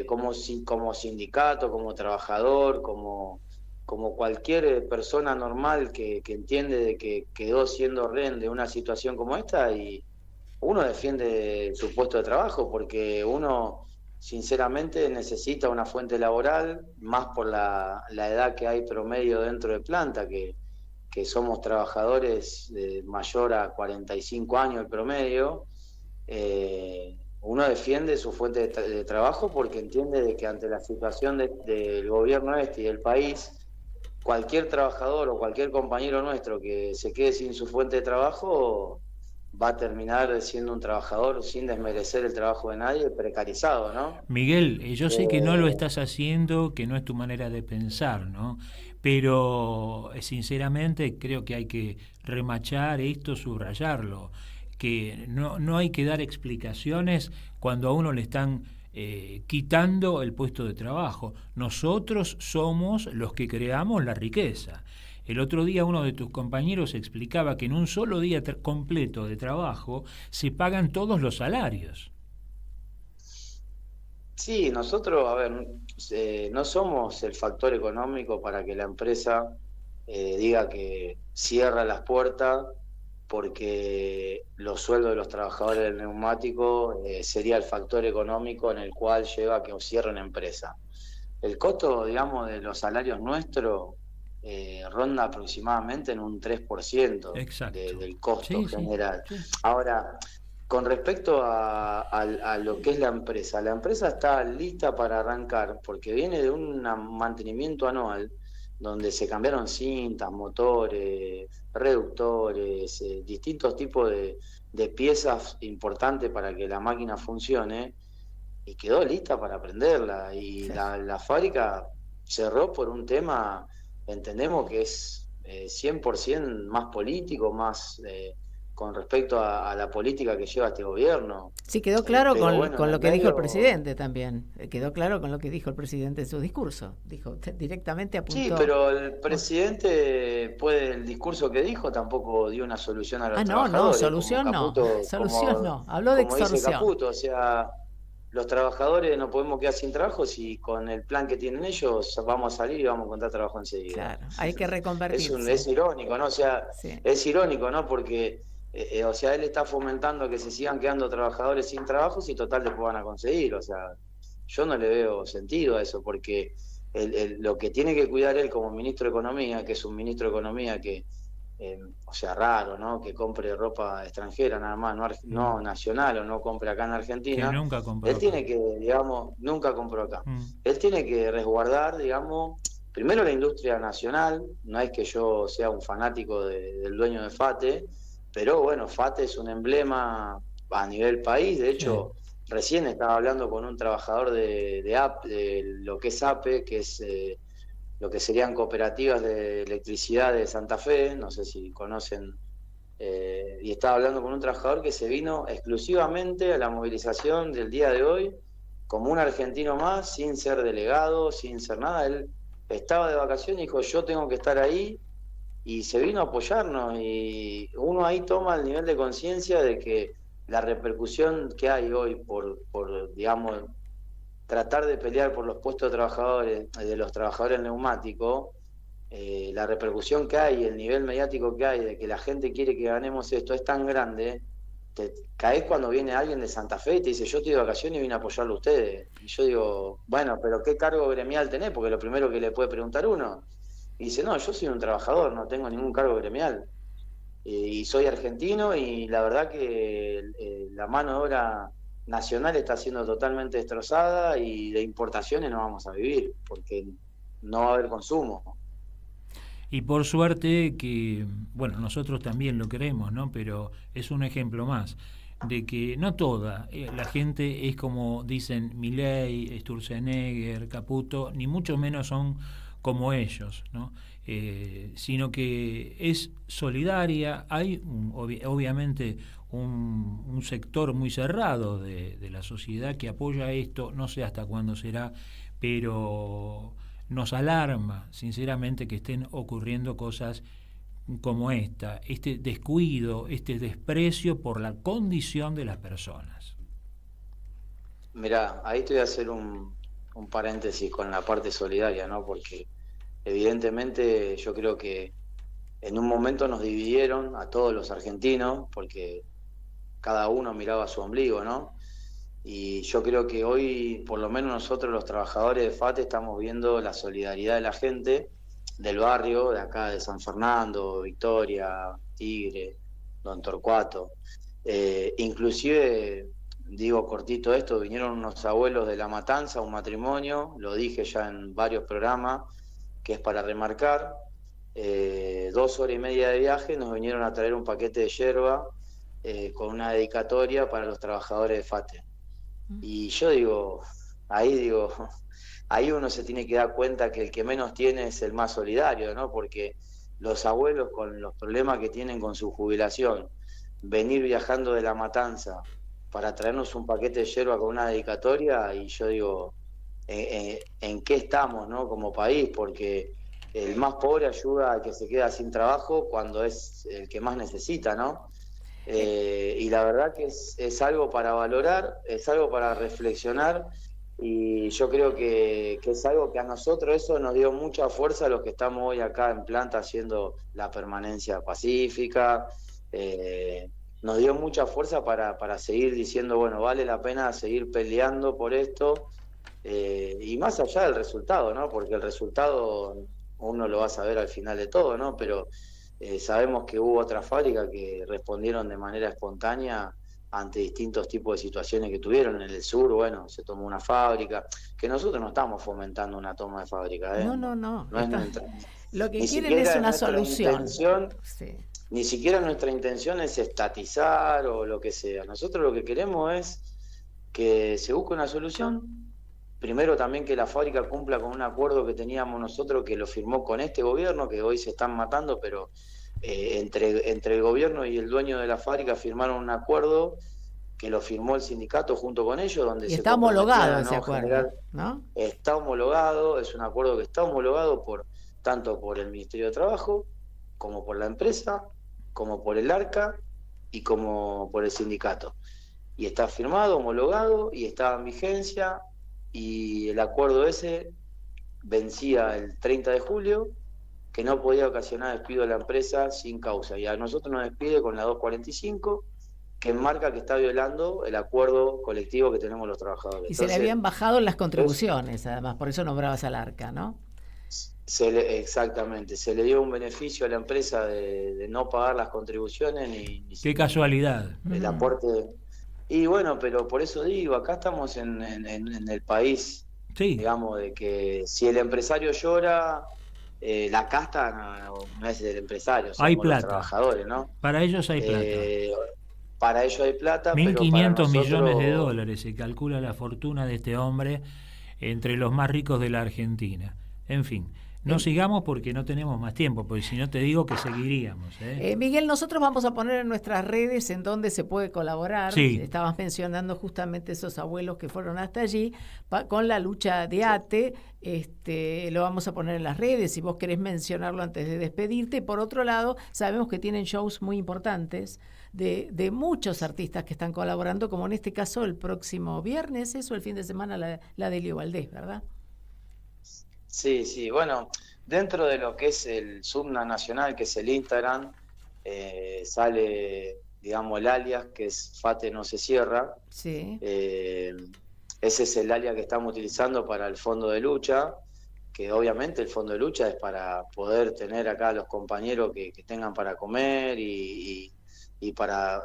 como sindicato, como trabajador, como cualquier persona normal que entiende de que quedó siendo rehén de una situación como esta, y uno defiende su puesto de trabajo porque uno sinceramente necesita una fuente laboral, más por la edad que hay promedio dentro de planta, que somos trabajadores de mayor a 45 años el promedio. Uno defiende su fuente de trabajo porque entiende de que ante la situación del gobierno y del país, cualquier trabajador o cualquier compañero nuestro que se quede sin su fuente de trabajo va a terminar siendo un trabajador, sin desmerecer el trabajo de nadie, precarizado, ¿no? Miguel, yo sé que no lo estás haciendo, que no es tu manera de pensar, ¿no? Pero sinceramente creo que hay que remachar esto, subrayarlo, que no hay que dar explicaciones cuando a uno le están quitando el puesto de trabajo. Nosotros somos los que creamos la riqueza. El otro día uno de tus compañeros explicaba que en un solo día completo de trabajo se pagan todos los salarios. Sí, nosotros, a ver, no somos el factor económico para que la empresa diga que cierra las puertas porque los sueldos de los trabajadores del neumático sería el factor económico en el cual lleva a que cierren empresa. El costo, digamos, de los salarios nuestros ronda aproximadamente en un 3% del costo general. Sí. Ahora, con respecto a lo que es la empresa está lista para arrancar porque viene de un mantenimiento anual donde se cambiaron cintas, motores, reductores, distintos tipos de piezas importantes para que la máquina funcione, y quedó lista para prenderla. Y la fábrica cerró por un tema, entendemos que es 100% más político, más con respecto a la política que lleva este gobierno. Sí, quedó claro con lo que dijo el medio... presidente también. Quedó claro con lo que dijo el presidente en su discurso. Dijo, directamente apuntó... Sí, pero el presidente, el discurso que dijo, tampoco dio una solución a los trabajadores. No, solución Caputo, no. Habló de extorsión. Dice Caputo, o sea, los trabajadores no podemos quedar sin trabajo si con el plan que tienen ellos vamos a salir y vamos a encontrar trabajo enseguida. Claro, hay que reconvertirse. Es irónico, ¿no? O sea, sí. Es irónico, ¿no? Porque... o sea, él está fomentando que se sigan quedando trabajadores sin trabajo y total después van a conseguir. O sea, yo no le veo sentido a eso, porque lo que tiene que cuidar él como ministro de Economía, que es un ministro de Economía que, o sea, raro, ¿no? Que compre ropa extranjera nada más, no nacional, o no compre acá en Argentina. Que nunca compró él acá. Tiene que, digamos, nunca compró acá. Él tiene que resguardar, digamos, primero la industria nacional. No es que yo sea un fanático del dueño de FATE, pero bueno, FATE es un emblema a nivel país. De hecho, recién estaba hablando con un trabajador de lo que es APE, que es lo que serían cooperativas de electricidad de Santa Fe, no sé si conocen, y estaba hablando con un trabajador que se vino exclusivamente a la movilización del día de hoy como un argentino más, sin ser delegado, sin ser nada. Él estaba de vacaciones y dijo, yo tengo que estar ahí, y se vino a apoyarnos, y uno ahí toma el nivel de conciencia de que la repercusión que hay hoy por digamos, tratar de pelear por los puestos de los trabajadores neumáticos, la repercusión que hay, el nivel mediático que hay de que la gente quiere que ganemos esto es tan grande, te caes cuando viene alguien de Santa Fe y te dice, yo estoy de vacaciones y vine a apoyarlo a ustedes. Y yo digo, bueno, pero ¿qué cargo gremial tenés? Porque lo primero que le puede preguntar uno. Y dice, no, yo soy un trabajador, no tengo ningún cargo gremial. Y soy argentino, y la verdad que la mano de obra nacional está siendo totalmente destrozada, y de importaciones no vamos a vivir, porque no va a haber consumo. Y por suerte que, bueno, nosotros también lo queremos, ¿no? Pero es un ejemplo más de que no toda la gente es como dicen Milei, Sturzenegger, Caputo, ni mucho menos son como ellos, ¿no? Sino que es solidaria. Hay obviamente un sector muy cerrado de la sociedad que apoya esto, no sé hasta cuándo será, pero nos alarma sinceramente que estén ocurriendo cosas como esta, este descuido, este desprecio por la condición de las personas. Mirá, ahí te voy a hacer un paréntesis con la parte solidaria, ¿no? Porque evidentemente yo creo que en un momento nos dividieron a todos los argentinos, porque cada uno miraba su ombligo, ¿no? Y yo creo que hoy, por lo menos nosotros los trabajadores de FATE, estamos viendo la solidaridad de la gente del barrio, de acá de San Fernando, Victoria, Tigre, Don Torcuato. Inclusive, digo cortito esto, vinieron unos abuelos de La Matanza, un matrimonio, lo dije ya en varios programas, que es para remarcar, 2 horas y media de viaje, nos vinieron a traer un paquete de yerba con una dedicatoria para los trabajadores de FATE. Y yo digo, ahí uno se tiene que dar cuenta que el que menos tiene es el más solidario, ¿no? Porque los abuelos, con los problemas que tienen con su jubilación, venir viajando de La Matanza para traernos un paquete de yerba con una dedicatoria, y yo digo, ¿en qué estamos, no? Como país, porque el más pobre ayuda al que se queda sin trabajo cuando es el que más necesita, ¿no? Y la verdad que es algo para valorar, es algo para reflexionar, y yo creo que es algo que a nosotros eso nos dio mucha fuerza a los que estamos hoy acá en planta haciendo la permanencia pacífica. Nos dio mucha fuerza para seguir diciendo, bueno, vale la pena seguir peleando por esto, y más allá del resultado, ¿no? Porque el resultado uno lo va a saber al final de todo, ¿no? Pero sabemos que hubo otras fábricas que respondieron de manera espontánea ante distintos tipos de situaciones que tuvieron. En el sur, bueno, se tomó una fábrica, que nosotros no estamos fomentando una toma de fábrica, ¿eh? No. Lo que ni quieren es una nuestra solución. Sí. Ni siquiera nuestra intención es estatizar o lo que sea. Nosotros lo que queremos es que se busque una solución. Primero también que la fábrica cumpla con un acuerdo que teníamos nosotros, que lo firmó con este gobierno, que hoy se están matando, pero entre el gobierno y el dueño de la fábrica firmaron un acuerdo que lo firmó el sindicato junto con ellos, donde y está homologado ese acuerdo, ¿no? Está homologado, es un acuerdo que está homologado tanto por el Ministerio de Trabajo, como por la empresa, como por el ARCA y como por el sindicato. Y está firmado, homologado, y está en vigencia, y el acuerdo ese vencía el 30 de julio, que no podía ocasionar despido a la empresa sin causa, y a nosotros nos despide con la 245, que enmarca que está violando el acuerdo colectivo que tenemos los trabajadores. Y se le habían bajado las contribuciones, además, por eso nombrabas al ARCA, ¿no? Exactamente, se le dio un beneficio a la empresa de no pagar las contribuciones ni qué casualidad. El aporte. Y bueno, pero por eso digo, acá estamos en el país, sí, digamos, de que si el empresario llora, la casta no es del empresario, somos hay los plata. Trabajadores, ¿no? Para ellos hay plata. Para ellos hay plata, 1.500 millones de nosotros... dólares se calcula la fortuna de este hombre entre los más ricos de la Argentina. En fin, no sigamos porque no tenemos más tiempo, porque si no te digo que seguiríamos. Miguel, nosotros vamos a poner en nuestras redes en donde se puede colaborar. Sí. Estabas mencionando justamente esos abuelos que fueron hasta allí con la lucha de ATE. Lo vamos a poner en las redes si vos querés mencionarlo antes de despedirte. Por otro lado, sabemos que tienen shows muy importantes de muchos artistas que están colaborando, como en este caso el próximo viernes, eso, el fin de semana, la de Elio Valdés, ¿verdad? Sí, bueno, dentro de lo que es el Subna Nacional, que es el Instagram, sale, digamos, el alias, que es Fate No Se Cierra. Sí. Ese es el alias que estamos utilizando para el fondo de lucha, que obviamente el fondo de lucha es para poder tener acá a los compañeros que tengan para comer y para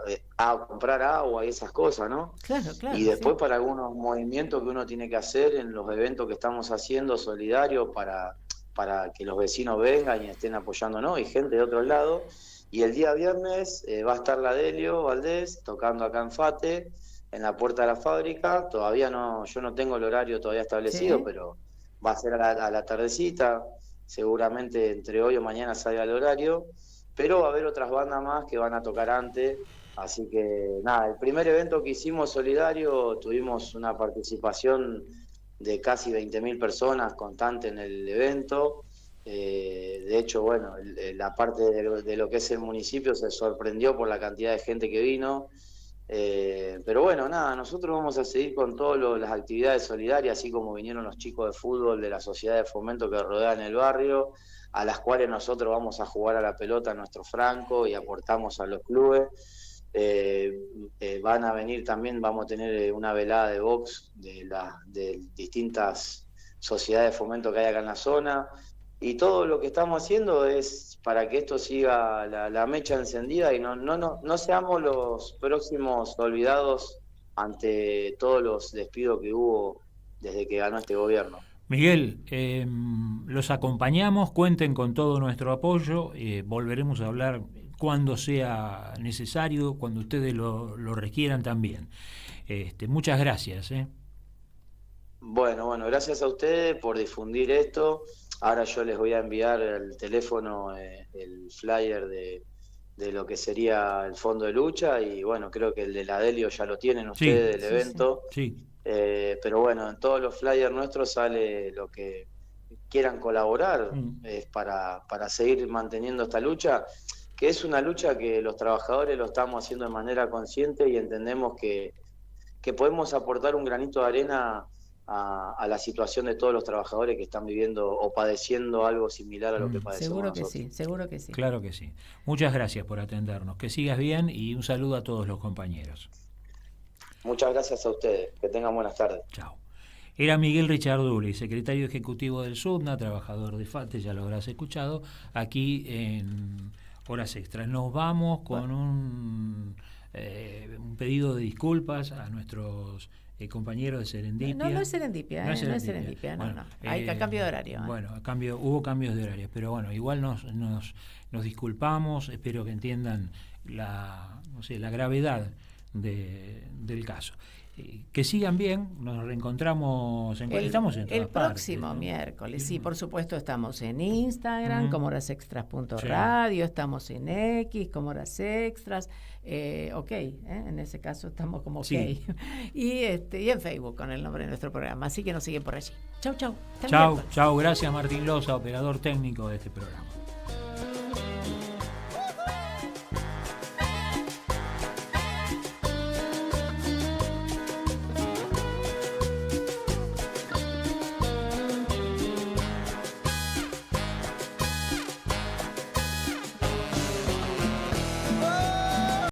comprar agua y esas cosas, ¿no? Claro. Y después para algunos movimientos que uno tiene que hacer en los eventos que estamos haciendo solidarios para que los vecinos vengan y estén apoyándonos, y gente de otro lado. Y el día viernes va a estar la Delio Valdés tocando acá en Fate, en la puerta de la fábrica. Todavía yo no tengo el horario todavía establecido, pero va a ser a la tardecita, seguramente entre hoy o mañana salga el horario. Pero va a haber otras bandas más que van a tocar antes, así que nada, el primer evento que hicimos solidario tuvimos una participación de casi 20.000 personas constante en el evento. De hecho, bueno, la parte de lo que es el municipio se sorprendió por la cantidad de gente que vino, pero bueno, nada, nosotros vamos a seguir con todas las actividades solidarias, así como vinieron los chicos de fútbol de la sociedad de fomento que rodean el barrio, a las cuales nosotros vamos a jugar a la pelota a nuestro franco y aportamos a los clubes. Van a venir también, vamos a tener una velada de box de distintas sociedades de fomento que hay acá en la zona, y todo lo que estamos haciendo es para que esto siga la mecha encendida y no seamos los próximos olvidados ante todos los despidos que hubo desde que ganó este gobierno. Miguel, los acompañamos, cuenten con todo nuestro apoyo, volveremos a hablar cuando sea necesario, cuando ustedes lo requieran también. Muchas gracias. Bueno, gracias a ustedes por difundir esto. Ahora yo les voy a enviar al teléfono el flyer de lo que sería el fondo de lucha, y bueno, creo que el de la Delio ya lo tienen ustedes, del evento. Sí. Pero bueno, en todos los flyers nuestros sale quieran colaborar para seguir manteniendo esta lucha, que es una lucha que los trabajadores lo estamos haciendo de manera consciente y entendemos que podemos aportar un granito de arena a la situación de todos los trabajadores que están viviendo o padeciendo algo similar a lo que padecemos seguro que nosotros. sí, seguro que sí. Claro que sí. Muchas gracias por atendernos. Que sigas bien y un saludo a todos los compañeros. Muchas gracias a ustedes. Que tengan buenas tardes. Chao. Era Miguel Richarduli, secretario ejecutivo del SUTNA, trabajador de FATE, ya lo habrás escuchado, aquí en Horas Extras. Nos vamos con un pedido de disculpas a nuestros compañeros de Serendipia. No es Serendipia, no es Serendipia, bueno, Hay cambio de horario. Bueno, hubo cambios de horario, pero bueno, igual nos disculpamos, espero que entiendan la gravedad del caso. Que sigan bien, nos reencontramos estamos en el todas próximo partes, ¿no? miércoles. Sí, por supuesto, estamos en Instagram como horasextras.radio, estamos en X como Horas Extras, en ese caso estamos como OK. Sí. Y en Facebook con el nombre de nuestro programa, así que nos siguen por allí. Chau. Chau, gracias Martín Loza, operador técnico de este programa.